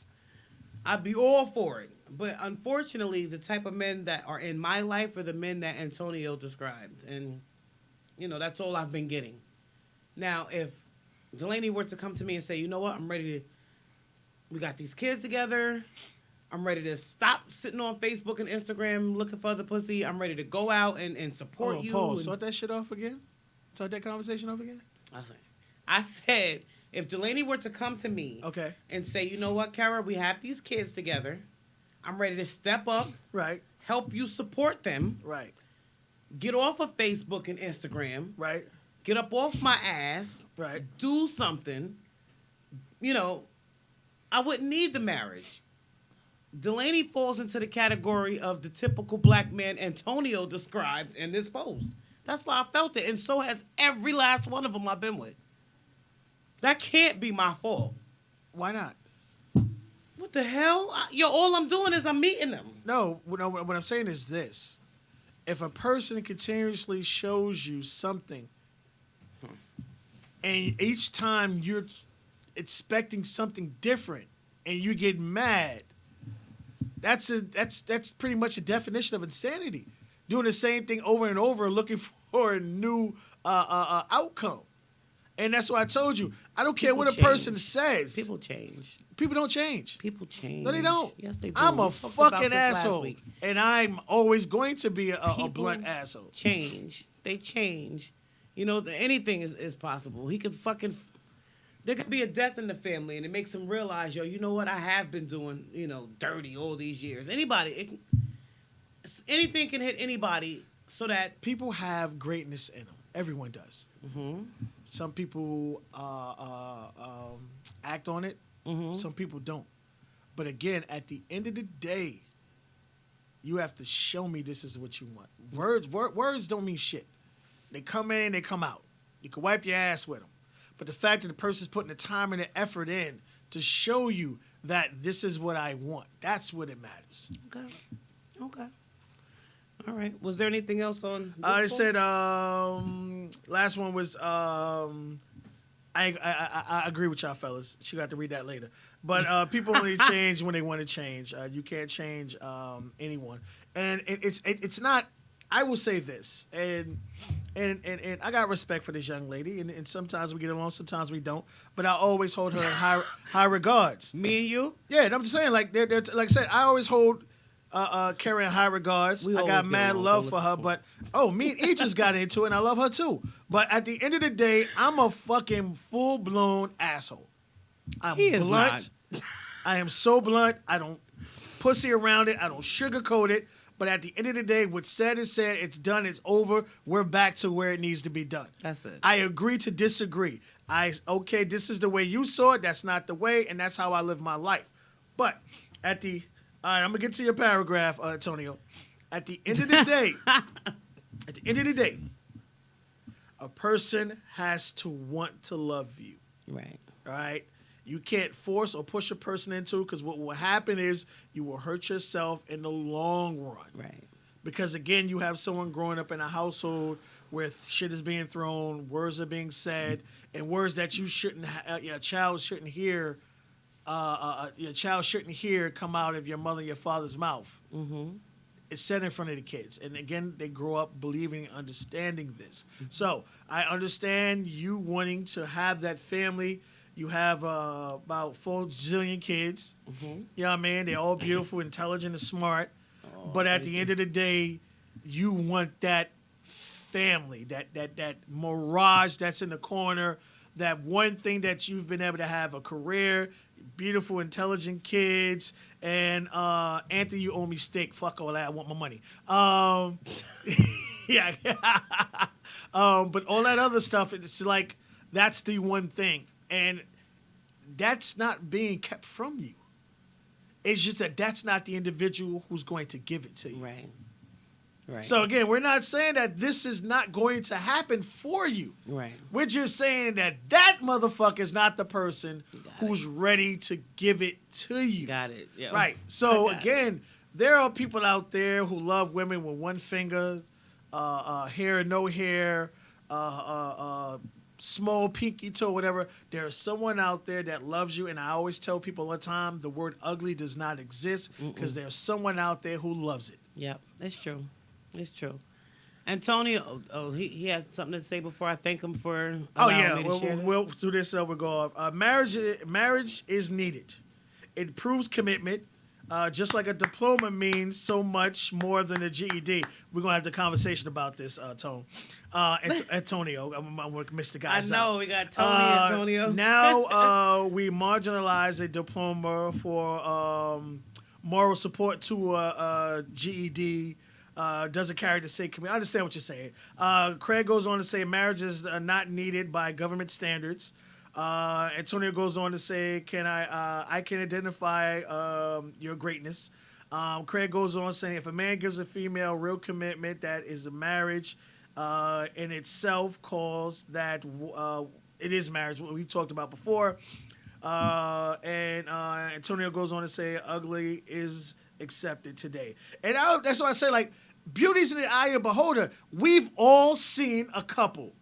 I'd be all for it. But unfortunately, the type of men that are in my life are the men that Antonio described. And, you know, that's all I've been getting. Now, if Delaney were to come to me and say, you know what, we got these kids together. I'm ready to stop sitting on Facebook and Instagram looking for other pussy. I'm ready to go out and support you. Pause. and- Start that shit off again? Start that conversation off again? I said, if Delaney were to come to me Okay. and say, you know what, Kara, we have these kids together. I'm ready to step up, Right. help you support them, Right. get off of Facebook and Instagram, Right. get up off my ass, Right. do something, you know, I wouldn't need the marriage. Delaney falls into the category of the typical black man Antonio described in this post. That's why I felt it, and so has every last one of them I've been with. That can't be my fault. Why not? What the hell? All I'm doing is I'm meeting them. No, what I'm saying is this. If a person continuously shows you something, and each time you're expecting something different, and you get mad, that's pretty much a definition of insanity. Doing the same thing over and over, looking for a new outcome. And that's why I told you, I don't care People what a person change. says. People change. People don't change. People change. No, they don't. Yes, they do. I'm We a talked about fucking this last asshole, week. and I'm always going to be a People blunt asshole. Change. They change. You know, anything is possible. He could fucking. There could be a death in the family, and it makes him realize, yo, you know what? I have been doing, dirty all these years. Anything can hit anybody, so that. People have greatness in them. Everyone does. Mm-hmm. Some people act on it. Mm-hmm. Some people don't. But again, at the end of the day, you have to show me this is what you want. Words don't mean shit. They come in, they come out. You can wipe your ass with them. But the fact that the person's putting the time and the effort in to show you that this is what I want, that's what it matters. Okay. All right. Was there anything else on? I this said, post? last one was, I agree with y'all fellas. She got to read that later. But people only change when they want to change. You can't change anyone. And it's not, I will say this, and I got respect for this young lady, and sometimes we get along, sometimes we don't, but I always hold her in high regards. Me and you. Yeah, and I'm just saying, like like I said, I always hold Carrie in high regards. We I always got get mad along. love Don't for listen her, to but me and Each just got into it, and I love her too. But at the end of the day, I'm a fucking full blown asshole. I'm He is blunt. not. I am so blunt. I don't pussy around it. I don't sugarcoat it. But at the end of the day, what's said is said. It's done. It's over. We're back to where it needs to be done. That's it. I agree to disagree. Okay, this is the way you saw it. That's not the way, and that's how I live my life. But all right, I'm gonna get to your paragraph, Antonio. At the end of the day, a person has to want to love you. Right. All right. You can't force or push a person into, because what will happen is you will hurt yourself in the long run. Right. Because again, you have someone growing up in a household where shit is being thrown, words are being said, and words that you shouldn't, your child shouldn't hear. Your child shouldn't hear come out of your mother and your father's mouth. Mm-hmm. It's said in front of the kids, and again, they grow up believing and understanding this. So I understand you wanting to have that family. You have about 4 zillion kids. Mm-hmm. You know what I mean? They're all beautiful, intelligent, and smart. Oh, But at the end of the day, you want that family, that mirage that's in the corner, that one thing that you've been able to have a career, beautiful, intelligent kids, and Anthony, you owe me steak. Fuck all that. I want my money. Yeah. But all that other stuff, it's like that's the one thing. And that's not being kept from you. It's just that that's not the individual who's going to give it to you. Right. Right. So again, we're not saying that this is not going to happen for you. Right. We're just saying that that motherfucker is not the person who's ready to give it to you. Got it. Yeah. Right. So I got again, there are people out there who love women with one finger, hair, no hair, small pinky toe, whatever. There's someone out there that loves you, and I always tell people all the time, the word ugly does not exist, because there's someone out there who loves it. Yep. It's true. It's true. Antonio, he has something to say before I thank him for allowing me to share this. We'll do this. We'll go off. Marriage is needed. It proves commitment. Just like a diploma means so much more than a GED. We're gonna have the conversation about this, Antonio. I'm gonna miss the guys. I know we got Tony, Antonio. Now we marginalize a diploma for moral support to a GED. Doesn't carry the same commitment. I understand what you're saying. Craig goes on to say marriage is not needed by government standards. Antonio goes on to say, "Can I can identify your greatness." Craig goes on saying, "If a man gives a female real commitment, that is a marriage in itself. Calls that it is marriage. What we talked about before." And Antonio goes on to say, "Ugly is accepted today." And that's why I say, like, beauty's in the eye of the beholder. We've all seen a couple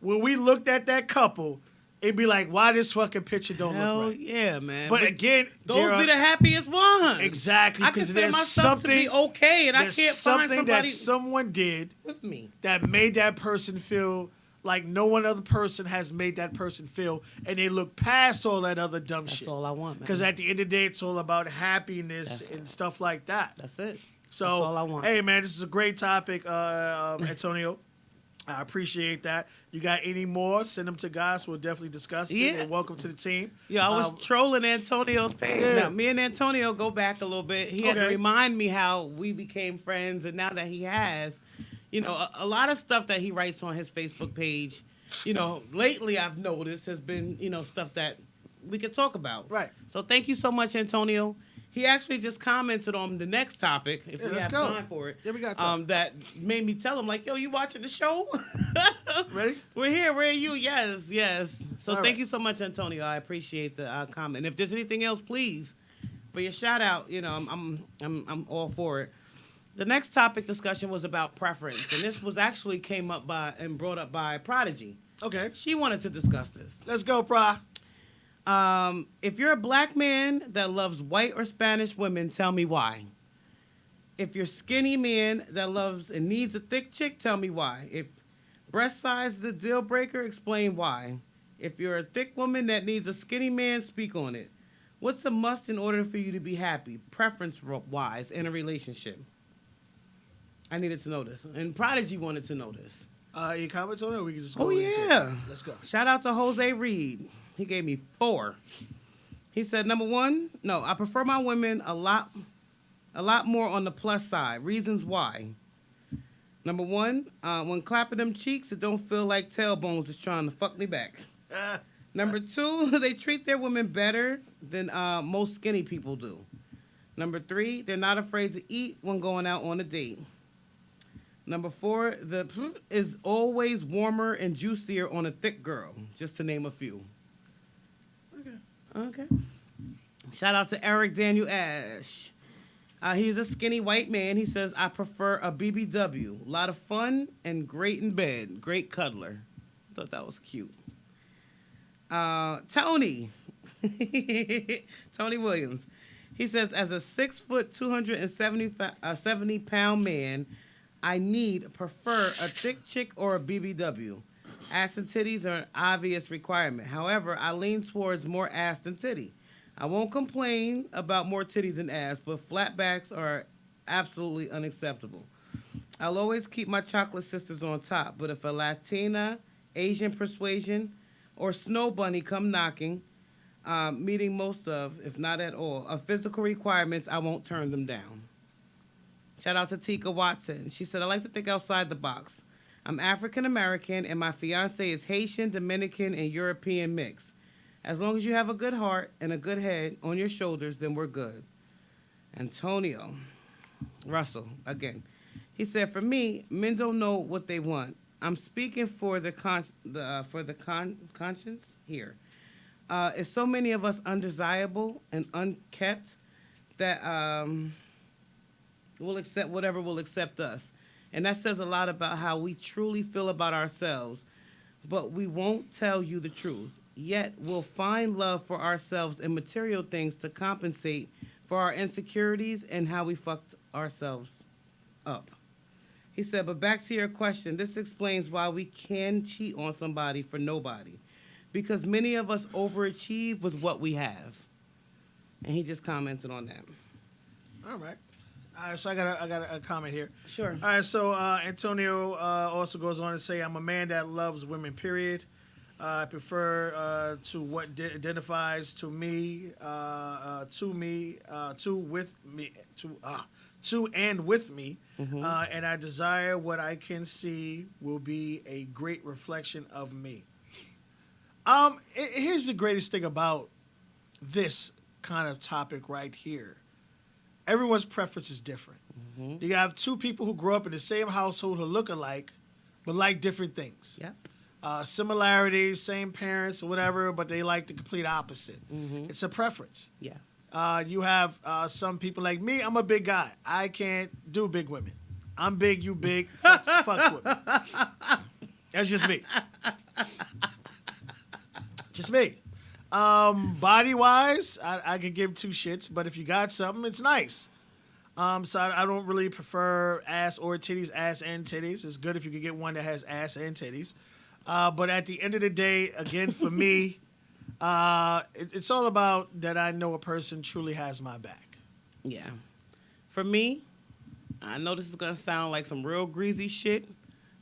when we looked at that couple, it'd be like, why this fucking picture don't Hell look right? yeah, man. But again, those be the happiest ones. exactly, I because consider there's myself to be something okay, and I there's can't find something somebody that someone did with me. that made that person feel like no one other person has made that person feel, and they look past all that other dumb That's shit. all I want, man. Because at the end of the day, it's all about happiness That's and stuff like that. That's it. So, That's all I want. hey, man, this is a great topic, Antonio. I appreciate that. You got any more? Send them to guys. We'll definitely discuss it. Yeah. And welcome to the team. Yeah, I was trolling Antonio's page. Yeah. Now, me and Antonio go back a little bit. He had to Okay. remind me how we became friends, and now that he has, you know, a lot of stuff that he writes on his Facebook page, you know, lately I've noticed has been, you know, stuff that we could talk about. Right. So thank you so much, Antonio. He actually just commented on the next topic, if Yeah, we let's have go. time for it. Yeah, we got time. That made me tell him, like, yo, you watching the show? Ready? We're here. Where are you? Yes, yes. So All thank right. you so much, Antonio. I appreciate the comment. If there's anything else, please, for your shout out, you know, I'm all for it. The next topic discussion was about preference, and this was actually came up by and brought up by Prodigy. Okay. She wanted to discuss this. Let's go, Pra. If you're a black man that loves white or Spanish women, tell me why. If you're skinny man that loves and needs a thick chick, tell me why. If breast size is a deal breaker, explain why. If you're a thick woman that needs a skinny man, speak on it. What's a must in order for you to be happy, preference-wise, in a relationship? I needed to know this. And Prodigy wanted to know this. Any comments on it? Or we can just go Oh, into it? yeah. Let's go. Shout out to Jose Reed. He gave me 4. He said, number 1, no, I prefer my women a lot more on the plus side. Reasons why. Number 1, when clapping them cheeks, it don't feel like tailbones is trying to fuck me back. Number 2, they treat their women better than most skinny people do. Number 3, they're not afraid to eat when going out on a date. Number 4, the is always warmer and juicier on a thick girl, just to name a few. Okay. Shout out to Eric Daniel Ash. He's a skinny white man. He says, I prefer a BBW. A lot of fun and great in bed. Great cuddler. Thought that was cute. Tony. Tony Williams. He says, as a 6 foot, 270 pound man, I prefer a thick chick or a BBW. Ass and titties are an obvious requirement. However, I lean towards more ass than titty. I won't complain about more titty than ass, but flat backs are absolutely unacceptable. I'll always keep my chocolate sisters on top, but if a Latina, Asian persuasion, or snow bunny come knocking, meeting most of, if not at all, of physical requirements, I won't turn them down. Shout out to Tika Watson. She said, I like to think outside the box. I'm African American, and my fiance is Haitian, Dominican, and European mix. As long as you have a good heart and a good head on your shoulders, then we're good. Antonio Russell, again. He said, for me, men don't know what they want. I'm speaking for the conscience here. Is so many of us undesirable and unkept that we'll accept whatever will accept us. And that says a lot about how we truly feel about ourselves. But we won't tell you the truth. Yet we'll find love for ourselves in material things to compensate for our insecurities and how we fucked ourselves up. He said, but back to your question, this explains why we can cheat on somebody for nobody. Because many of us overachieve with what we have. And he just commented on that. All right. All right, so I got a comment here. Sure. All right, so Antonio also goes on to say, I'm a man that loves women, period. I prefer to what identifies to me, to and with me, and I desire what I can see will be a great reflection of me. Here's the greatest thing about this kind of topic right here. Everyone's preference is different. Mm-hmm. You have two people who grow up in the same household who look alike, but like different things. Yep. Similarities, same parents or whatever, but they like the complete opposite. Mm-hmm. It's a preference. Yeah. You have some people like me. I'm a big guy. I can't do big women. I'm big, you big. Fucks with me. That's just me. Just me. Body wise, I could give two shits, but if you got something, it's nice. So I don't really prefer ass or titties, ass and titties. It's good if you could get one that has ass and titties. But at the end of the day, again, for me, it's all about that I know a person truly has my back. Yeah. For me, I know this is going to sound like some real greasy shit,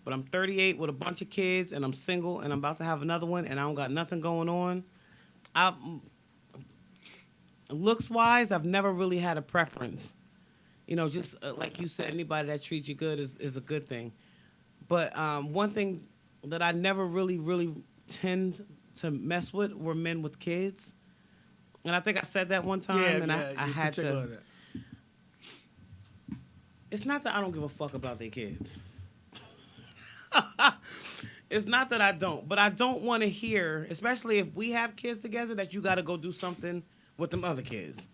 but I'm 38 with a bunch of kids, and I'm single, and I'm about to have another one, and I don't got nothing going on. Looks-wise, I've never really had a preference. You know, just like you said, anybody that treats you good is a good thing. But one thing that I never really tend to mess with were men with kids. And I think I said that one time, and I had to. It's not that I don't give a fuck about their kids. It's not that I don't, but I don't want to hear, especially if we have kids together, that you got to go do something with them other kids.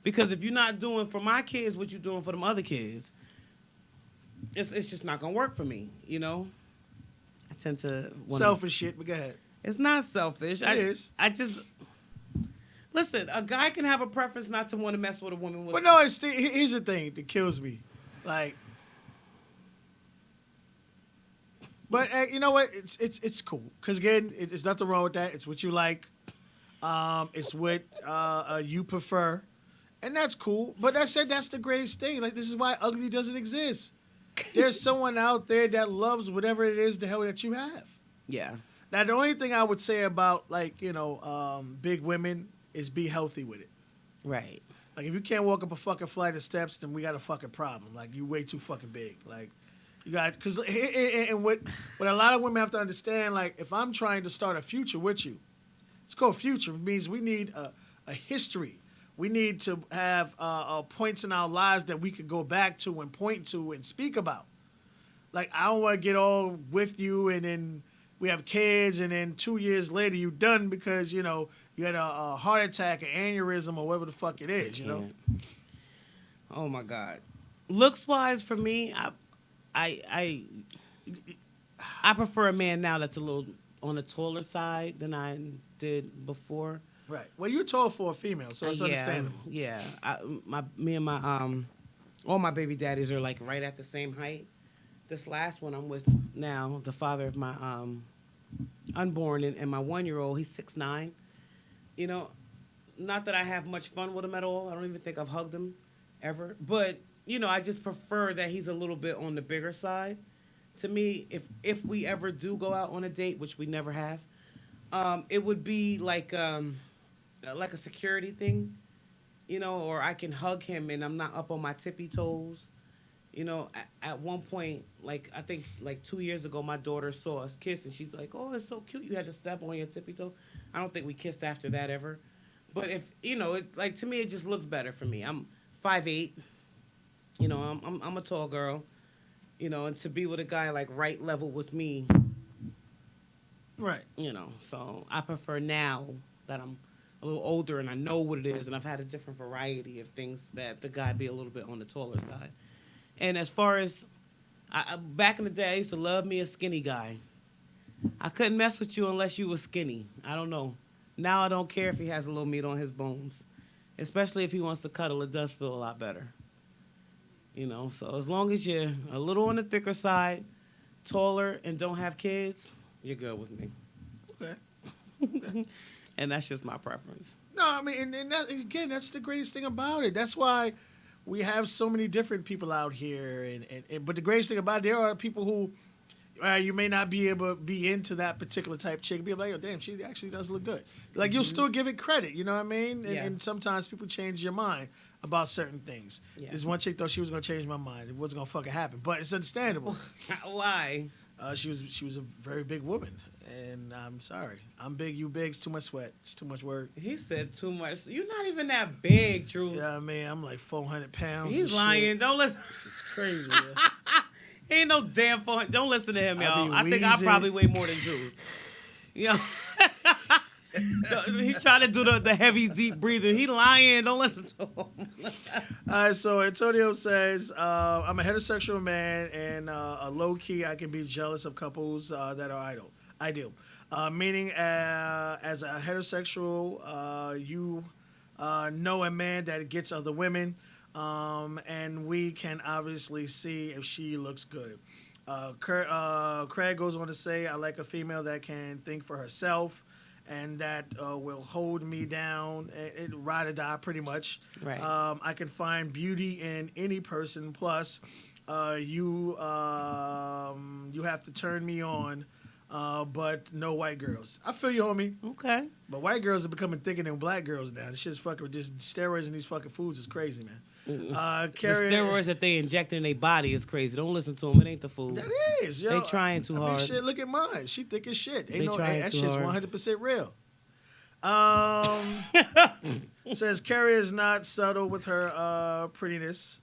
Because if you're not doing for my kids what you're doing for them other kids, it's just not going to work for me, you know? I tend to... Selfish shit, but go ahead. It's not selfish. It is. I just... Listen, a guy can have a preference not to want to mess with a woman with... But no, here's the thing that kills me. Like... But you know what? It's cool. Because, again, it's nothing wrong with that. It's what you like. It's what you prefer. And that's cool. But that said, that's the greatest thing. Like, this is why ugly doesn't exist. There's someone out there that loves whatever it is the hell that you have. Yeah. Now, the only thing I would say about, like, you know, big women is be healthy with it. Right. Like, if you can't walk up a fucking flight of steps, then we got a fucking problem. Like, you way too fucking big. Like, you got, because, and what a lot of women have to understand, like, if I'm trying to start a future with you, it's called future. It means we need a history. We need to have points in our lives that we could go back to and point to and speak about. Like, I don't want to get all with you and then we have kids and then 2 years later you done because, you know, you had a heart attack, an aneurysm, or whatever the fuck it is, you know? Oh, my God. Looks-wise, for me, I prefer a man now that's a little on the taller side than I did before. Right. Well, you're tall for a female, so it's understandable. Yeah. Me and my all my baby daddies are like right at the same height. This last one I'm with now, the father of my unborn and my 1-year-old, he's 6'9". You know, not that I have much fun with him at all. I don't even think I've hugged him ever. But, you know, I just prefer that he's a little bit on the bigger side. To me, if we ever do go out on a date, which we never have, it would be like a security thing, you know, or I can hug him and I'm not up on my tippy toes. You know, at one point, like, I think like 2 years ago, my daughter saw us kiss and she's like, oh, it's so cute. You had to step on your tippy toe. I don't think we kissed after that ever. But if, you know, like, to me, it just looks better for me. I'm 5'8". You know, I'm a tall girl. You know, and to be with a guy like right level with me. Right. You know, so I prefer now that I'm a little older and I know what it is and I've had a different variety of things that the guy be a little bit on the taller side. And as far as, back in the day, I used to love me a skinny guy. I couldn't mess with you unless you were skinny. I don't know. Now I don't care if he has a little meat on his bones. Especially if he wants to cuddle, it does feel a lot better. You know, so as long as you're a little on the thicker side, taller, and don't have kids, you're good with me. Okay. And that's just my preference. No, I mean, and that, again, that's the greatest thing about it. That's why we have so many different people out here. And but the greatest thing about it, there are people who you may not be able to be into that particular type chick. Be like, oh, damn, she actually does look good. Like, you'll still give it credit, you know what I mean? And sometimes people change your mind about certain things. Yeah. This one chick thought she was going to change my mind. It wasn't going to fucking happen. But it's understandable. Why? She was a very big woman. And I'm sorry. I'm big, you big. It's too much sweat. It's too much work. He said too much. You're not even that big, Truth. Yeah, I mean, I'm like 400 pounds. He's and lying. Shit. Don't listen. This is crazy. Yeah. He ain't no damn 400. Don't listen to him, I y'all. be I think I wheezing. probably weigh more than Truth. You know? He's trying to do the heavy, deep breathing. He lying. Don't listen to him. All right, so Antonio says, I'm a heterosexual man, and a low key, I can be jealous of couples that are ideal. Meaning, as a heterosexual, you know a man that gets other women, and we can obviously see if she looks good. Craig goes on to say, I like a female that can think for herself and that will hold me down, and ride or die, pretty much. Right. I can find beauty in any person. Plus, you have to turn me on, but no white girls. I feel you, homie. Okay. But white girls are becoming thicker than black girls now. This shit's fucking just steroids in these fucking foods is crazy, man. The Carrie, steroids that they inject in their body is crazy. Don't listen to them. It ain't the food. that is, yo. They trying too I mean, hard. shit, look at mine. She thick as shit. They trying That too shit's hard. 100% real. Says Carrie is not subtle with her prettiness.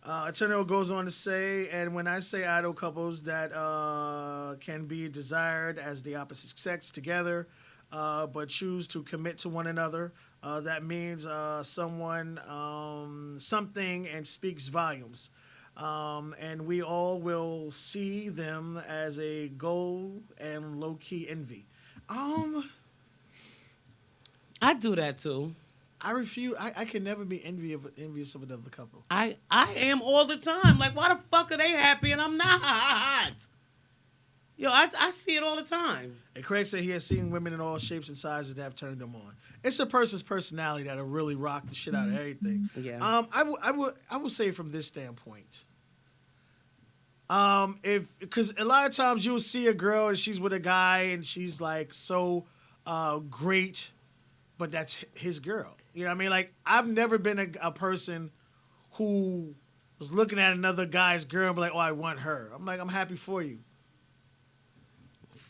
Antonio goes on to say, and when I say idol couples that can be desired as the opposite sex together, but choose to commit to one another, that means someone, something, and speaks volumes. And we all will see them as a goal and low-key envy. I do that too. I refuse. I can never be envious of another couple. I am all the time. Like, why the fuck are they happy and I'm not? Yo, I see it all the time. And Craig said he has seen women in all shapes and sizes that have turned him on. It's a person's personality that'll really rock the shit out of everything. Yeah. I would say from this standpoint. Because a lot of times you'll see a girl and she's with a guy and she's like so great, but that's his girl. You know what I mean? Like, I've never been a person who was looking at another guy's girl and be like, oh, I want her. I'm like, I'm happy for you.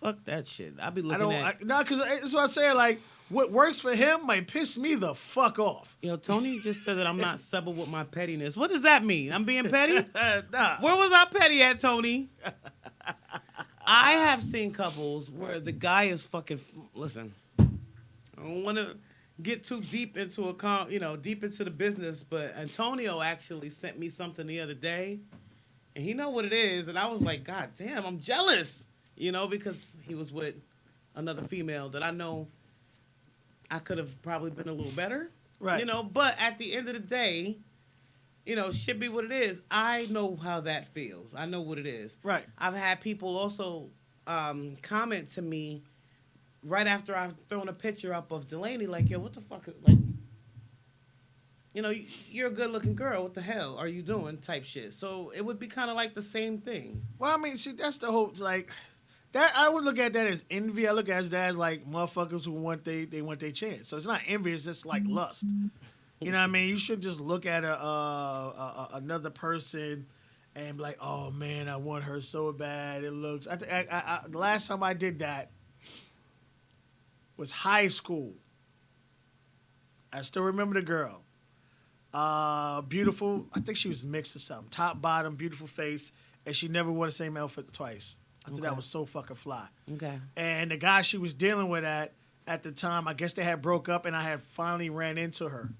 Fuck that shit. I be I looking don't, at. no, because that's what I'm saying. Like, what works for him might piss me the fuck off. Yo, Tony just said that I'm not subtle with my pettiness. What does that mean? I'm being petty? Nah. Where was I petty at, Tony? I have seen couples where the guy is fucking. Listen, I don't want to get too deep into deep into the business, but Antonio actually sent me something the other day, and he know what it is, and I was like, God damn, I'm jealous, because he was with another female that I know I could have probably been a little better, Right. But at the end of the day, shit be what it is. I know how that feels. I know what it is. Right. I've had people also comment to me right after I've thrown a picture up of Delaney, like, yo, what the fuck? Like, you're a good-looking girl. What the hell are you doing? Type shit. So it would be kind of like the same thing. Well, I mean, see, that's the whole, like, that, I would look at that as envy. I look at that as, like, motherfuckers who want they want their chance. So it's not envy, it's just, like, lust. You know what I mean? You should just look at another person and be like, oh, man, I want her so bad. It looks, the last time I did that was high school. I still remember the girl. Beautiful. I think she was mixed or something. Top, bottom, beautiful face. And she never wore the same outfit twice. I thought that was so fucking fly. Okay. And the guy she was dealing with at the time, I guess they had broke up and I had finally ran into her.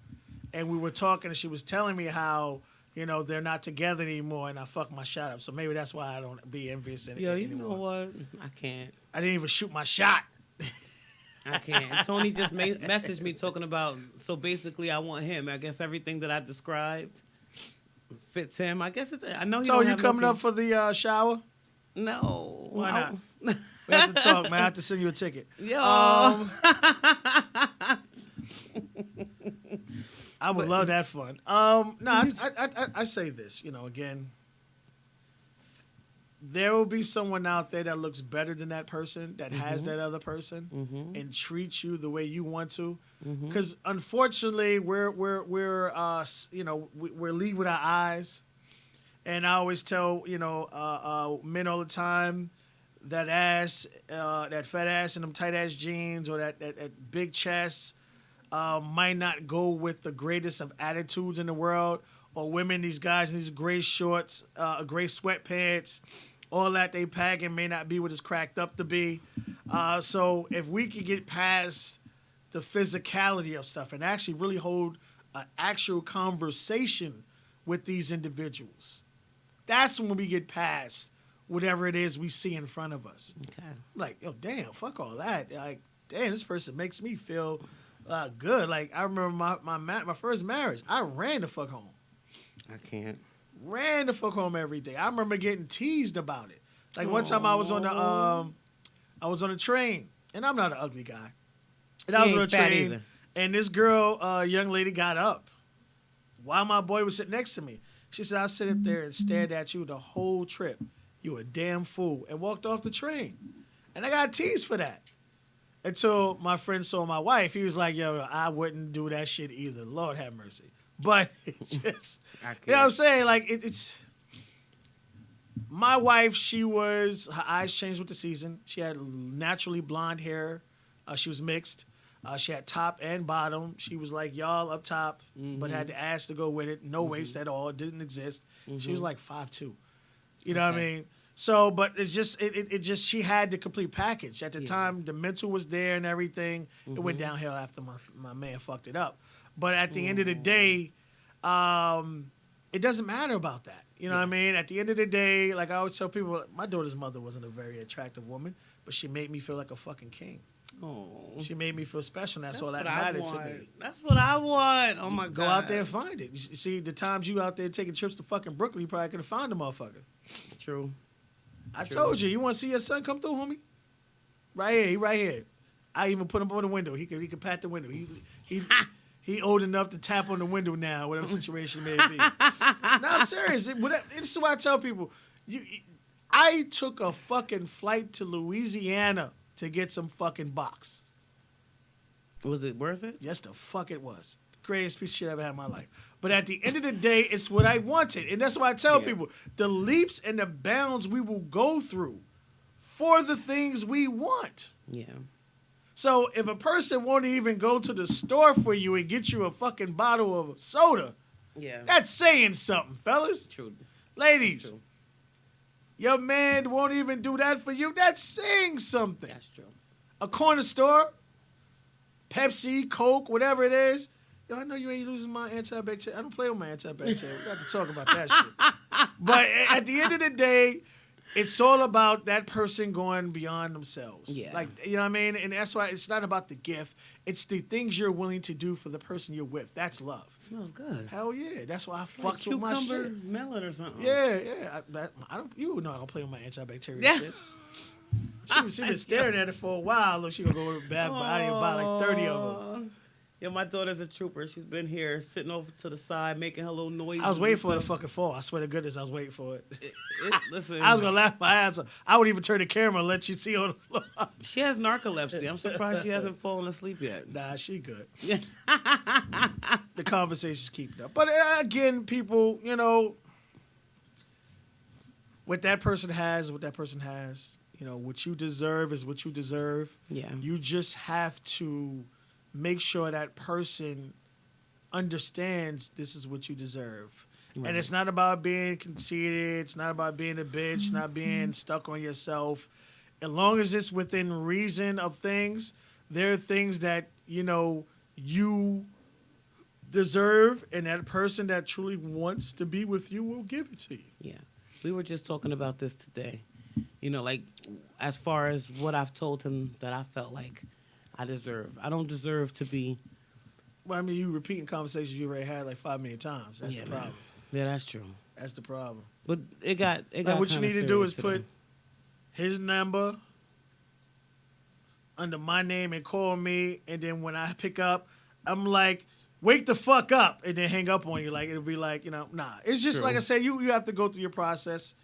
And we were talking and she was telling me how, they're not together anymore and I fucked my shot up. So maybe that's why I don't be envious Yo, you anymore. know what? I can't. I didn't even shoot my shot. I can't. Tony just messaged me talking about, so basically I want him. I guess everything that I described fits him. I guess I know he So don't you have coming no up for the shower? No. Why not? We have to talk, man. I have to send you a ticket. Yo. I would love that fun. No, I say this, again, there will be someone out there that looks better than that person, that has that other person, and treats you the way you want to. Because unfortunately, we're lead with our eyes, and I always tell men all the time, that ass, that fat ass and them tight ass jeans, or that big chest, might not go with the greatest of attitudes in the world, or women, these guys in these gray shorts, gray sweatpants, all that they packing may not be what it's cracked up to be. So if we could get past the physicality of stuff and actually really hold an actual conversation with these individuals, that's when we get past whatever it is we see in front of us. Okay. Like, oh, damn, fuck all that. Like, damn, this person makes me feel good. Like, I remember my first marriage. I ran the fuck home. I can't. Ran the fuck home every day. I remember getting teased about it. Like, one time I was on the train, and I'm not an ugly guy. And I was You on ain't the fat train, either. and this girl, young lady, got up while my boy was sitting next to me. She said, "I sit up there and stared at you the whole trip. You a damn fool," and walked off the train. And I got teased for that. Until my friend saw my wife. He was like, "Yo, I wouldn't do that shit either. Lord have mercy." But it just, I can't. you know what I'm saying? Like, it's... My wife, her eyes changed with the season. She had naturally blonde hair. She was mixed. She had top and bottom. She was like y'all up top, but had the ass to go with it. No waist at all. It didn't exist. She was like 5'2". You know what I mean? So, but it's just, it just, she had the complete package. At the time, the mental was there and everything. It went downhill after my man fucked it up. But at the end of the day, it doesn't matter about that. You know what I mean? At the end of the day, like I always tell people, my daughter's mother wasn't a very attractive woman, but she made me feel like a fucking king. Oh. She made me feel special, and that's all that what I mattered to want. me. That's what I want. Oh my God. Go out there and find it. You see, the times you out there taking trips to fucking Brooklyn, you probably could have found the motherfucker. True. I told you want to see your son come through, homie? Right here, he right here. I even put him on the window. He could pat the window. He old enough to tap on the window now, whatever situation it may be. No, I'm serious. This is why I tell people. I took a fucking flight to Louisiana to get some fucking box. Was it worth it? Yes, the fuck it was. The greatest piece of shit I ever had in my life. But at the end of the day, it's what I wanted. And that's why I tell people, the leaps and the bounds we will go through for the things we want. Yeah. So if a person won't even go to the store for you and get you a fucking bottle of soda, that's saying something, fellas. True. Ladies, True. your man won't even do that for you. That's saying something. That's true. A corner store, Pepsi, Coke, whatever it is. Yo, I know you ain't losing my antibacterial. I don't play with my antibacterial. We got to talk about that shit. But at the end of the day, it's all about that person going beyond themselves. Yeah. Like, you know what I mean? And that's why it's not about the gift. It's the things you're willing to do for the person you're with. That's love. Smells good. Hell yeah. That's why I Like fucks with my cucumber shit. melon or something. Yeah. I don't. You know I don't play with my antibacterial shits. She been staring at it for a while. Look, she gonna go to bad body and buy like 30 of them. Yeah, my daughter's a trooper. She's been here sitting over to the side making her little noises. I was waiting for it to fucking fall. I swear to goodness, I was waiting for it. Listen, I was gonna laugh my ass off. I would even turn the camera and let you see on the floor. she has narcolepsy. I'm surprised she hasn't fallen asleep yet. Nah, she good. Yeah. The conversation's keeping up. But again, people, you know, what that person has, you know, what you deserve is what you deserve. Yeah. You just have to make sure that person understands this is what you deserve. Right. And it's not about being conceited. It's not about being a bitch, not being stuck on yourself. As long as it's within reason of things, there are things that, you know, you deserve, and that person that truly wants to be with you will give it to you. Yeah. We were just talking about this today. You know, like, as far as what I've told him that I felt like I deserve. I don't deserve to be... Well, I mean, you repeating conversations you already had like 5 million times. That's the problem. Yeah, that's true. That's the problem. But it got Like, what you need to do is today. put his number under my name and call me, and then when I pick up, I'm like, wake the fuck up, and then hang up on you. Like, it'll be like, you know, nah. It's just True. like I said, you have to go through your process.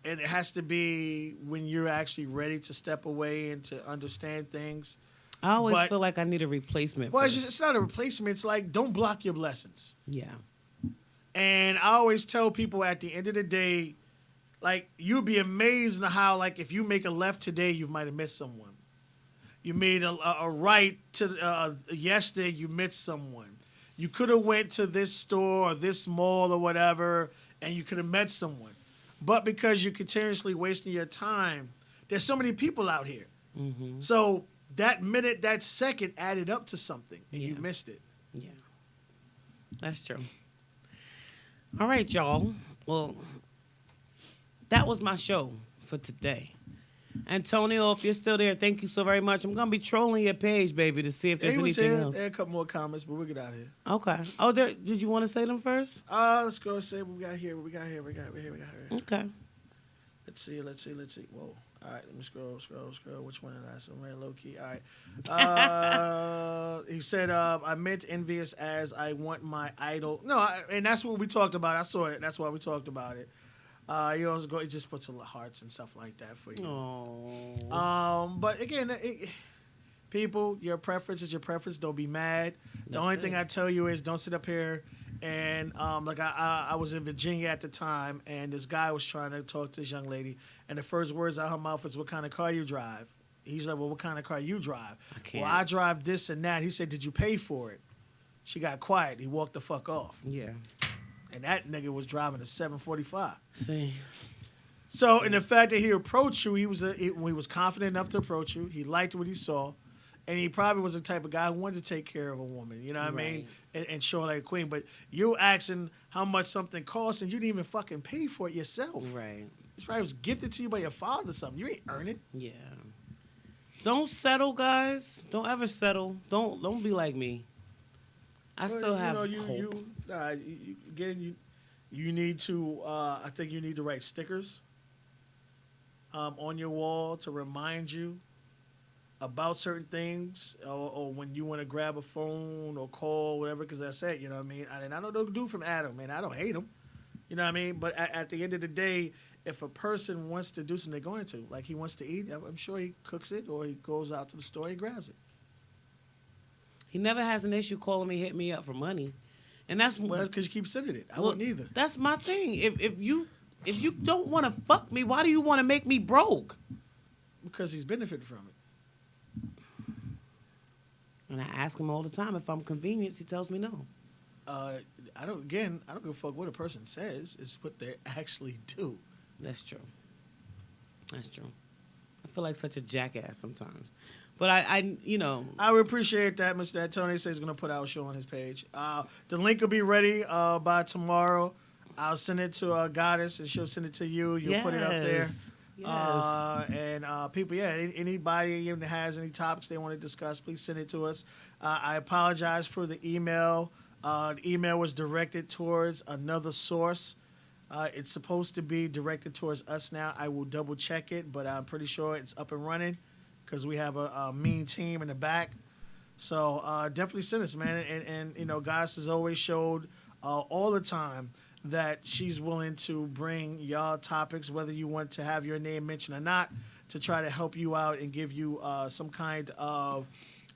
And it has to be when you're actually ready to step away and to understand things. I always feel like I need a replacement. Well, for it's not a replacement. It's like, don't block your blessings. Yeah. And I always tell people at the end of the day, Like you'd be amazed at how like if you make a left today, you might have missed someone. You made a right to yesterday, you missed someone. You could have went to this store or this mall or whatever, and you could have met someone. But because you're continuously wasting your time, there's so many people out here. Mm-hmm. So that minute, that second added up to something, and you Yeah. missed it. Yeah, that's true. All right, y'all. Well, that was my show for today. Antonio, if you're still there, thank you so very much. I'm gonna be trolling your page, baby, to see if there's He was anything here. else. There are a couple more comments, but we'll get out of here. Okay. Oh, did you want to say them first? Let's go and say what we got here. What we got here. We got here. Okay. Let's see. Whoa. All right, let me scroll. Which one did I say? Right, low key. All right. He said, I meant envious as I want my idol. No, and that's what we talked about. I saw it. That's why we talked about it. He also he just puts a lot of hearts and stuff like that for you. Oh. But again, people, your preference is your preference. Don't be mad. The only thing I tell you is don't sit up here and like I was in Virginia at the time, and this guy was trying to talk to this young lady, and the first words out of her mouth was, "What kind of car you drive?" He's like, "Well, what kind of car you drive?" I can't. Well, I drive this and that. He said, "Did you pay for it?" She got quiet. He walked the fuck off, Yeah. and that nigga was driving a 745. See. So, in the fact that he approached you, he was confident enough to approach you. He liked what he saw, and he probably was the type of guy who wanted to take care of a woman. You know what I mean? And show her like a queen. But you asking how much something costs, and you didn't even fucking pay for it yourself. Right. It's probably was gifted to you by your father or something. You ain't earn it. Yeah. Don't settle, guys. Don't ever settle. Don't be like me. I still have hope. You need to. I think you need to write stickers on your wall to remind you about certain things, or when you want to grab a phone or call, whatever. Because I said, you know what I mean. And I don't know the dude from Adam, man. I don't hate him. You know what I mean. But at the end of the day, if a person wants to do something, they're going to. Like he wants to eat, I'm sure he cooks it, or he goes out to the store, he grabs it. He never has an issue calling me, hit me up for money, and that's Well, that's because you keep sending it. I wouldn't either. That's my thing. If you don't want to fuck me, why do you want to make me broke? Because he's benefited from it. And I ask him all the time if I'm convenient. He tells me no. I don't give a fuck what a person says. It's what they actually do. That's true. That's true. I feel like such a jackass sometimes. But I would appreciate that. Mr. Antonio says he's going to put our show on his page. The link will be ready by tomorrow. I'll send it to Goddess, and she'll send it to you. You'll put it up there. Yes. And people, anybody even has any topics they want to discuss, please send it to us. I apologize for the email. The email was directed towards another source. It's supposed to be directed towards us now. I will double check it, but I'm pretty sure it's up and running because we have a mean team in the back. So definitely send us, man. And Goddess has always showed all the time that she's willing to bring y'all topics, whether you want to have your name mentioned or not, to try to help you out and give you some kind of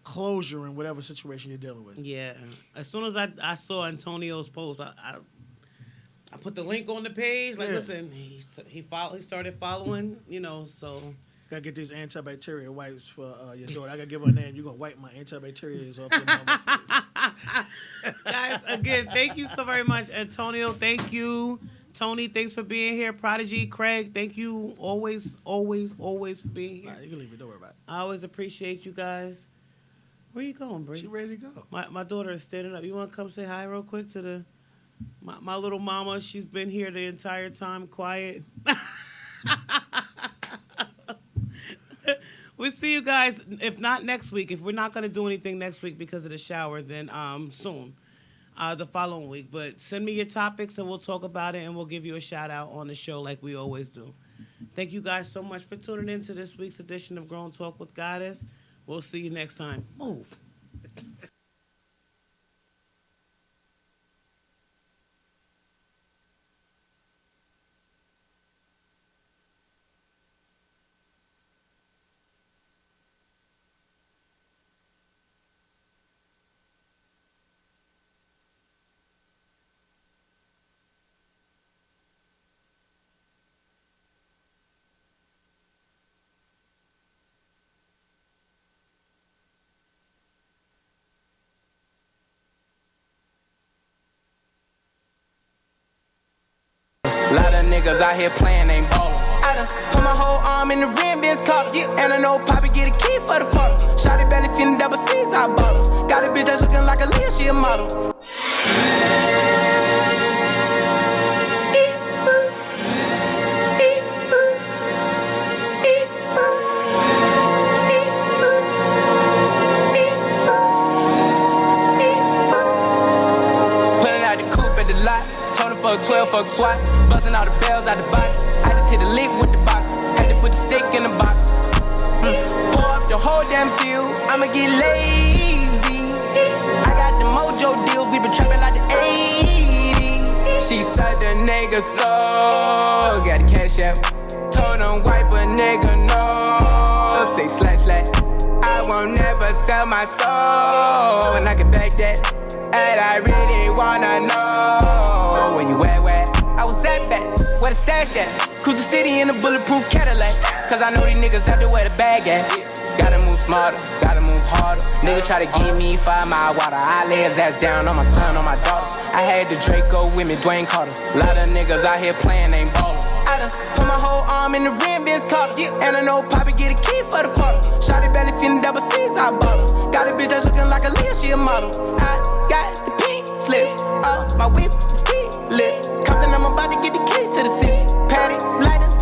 closure in whatever situation you're dealing with. Yeah. As soon as I saw Antonio's post, I put the link on the page. Like, listen, he started following, so. Gotta get these antibacterial wipes for your daughter. I gotta give her a name. You're gonna wipe my antibacterials off your mama. Guys, again, thank you so very much. Antonio, thank you. Tony, thanks for being here. Prodigy, Craig, thank you always, always, always for being here. All right, you can leave it. Don't worry about it. I always appreciate you guys. Where you going, Bree? She ready to go. My daughter is standing up. You want to come say hi real quick to my little mama? She's been here the entire time, quiet. We'll see you guys, if not next week. If we're not going to do anything next week because of the shower, then soon, the following week. But send me your topics, and we'll talk about it, and we'll give you a shout-out on the show like we always do. Thank you guys so much for tuning in to this week's edition of Grown Talk with Goddess. We'll see you next time. Move. Lot of niggas out here playing, ain't ballin'. I done put my whole arm in the rim, Vince Carter. And I know Poppy get a key for the quarter. Shawty barely seen the double C's, I bought her. Got a bitch that's looking like a Leah, she a model. Pulling out the coupe at the lot. Told her fuck 12, fuck SWAT. Busting all the bells out the box. I just hit a lick with the box. Had to put the stick in the box. Pour up the whole damn seal. I'ma get lazy. I got the mojo deals. We been trapping like the 80s. She said the nigga so. Got the cash app. Told him wipe a nigga no. Say slash slash. I won't never sell my soul. And I can back that. And I really wanna know where you at, where? I was at back, where the stash at? Cruise the city in a bulletproof Cadillac. Cause I know these niggas out there where the bag at. Gotta move smarter, gotta move harder. Nigga try to give me 5 mile water. I lay his ass down on my son, on my daughter. I had the Draco with me, Dwayne Carter. Lot of niggas out here playing, ain't ballin'. I done put my whole arm in the rim, Vince Carter. And I know Poppy get a key for the quarter. Shawty barely seen the double C's, I bought her. Got a bitch that's looking like a Leah, she a model. I got the pink slip, my whip is keyless. Compton, I'm about to get the key to the city. Patty, light up.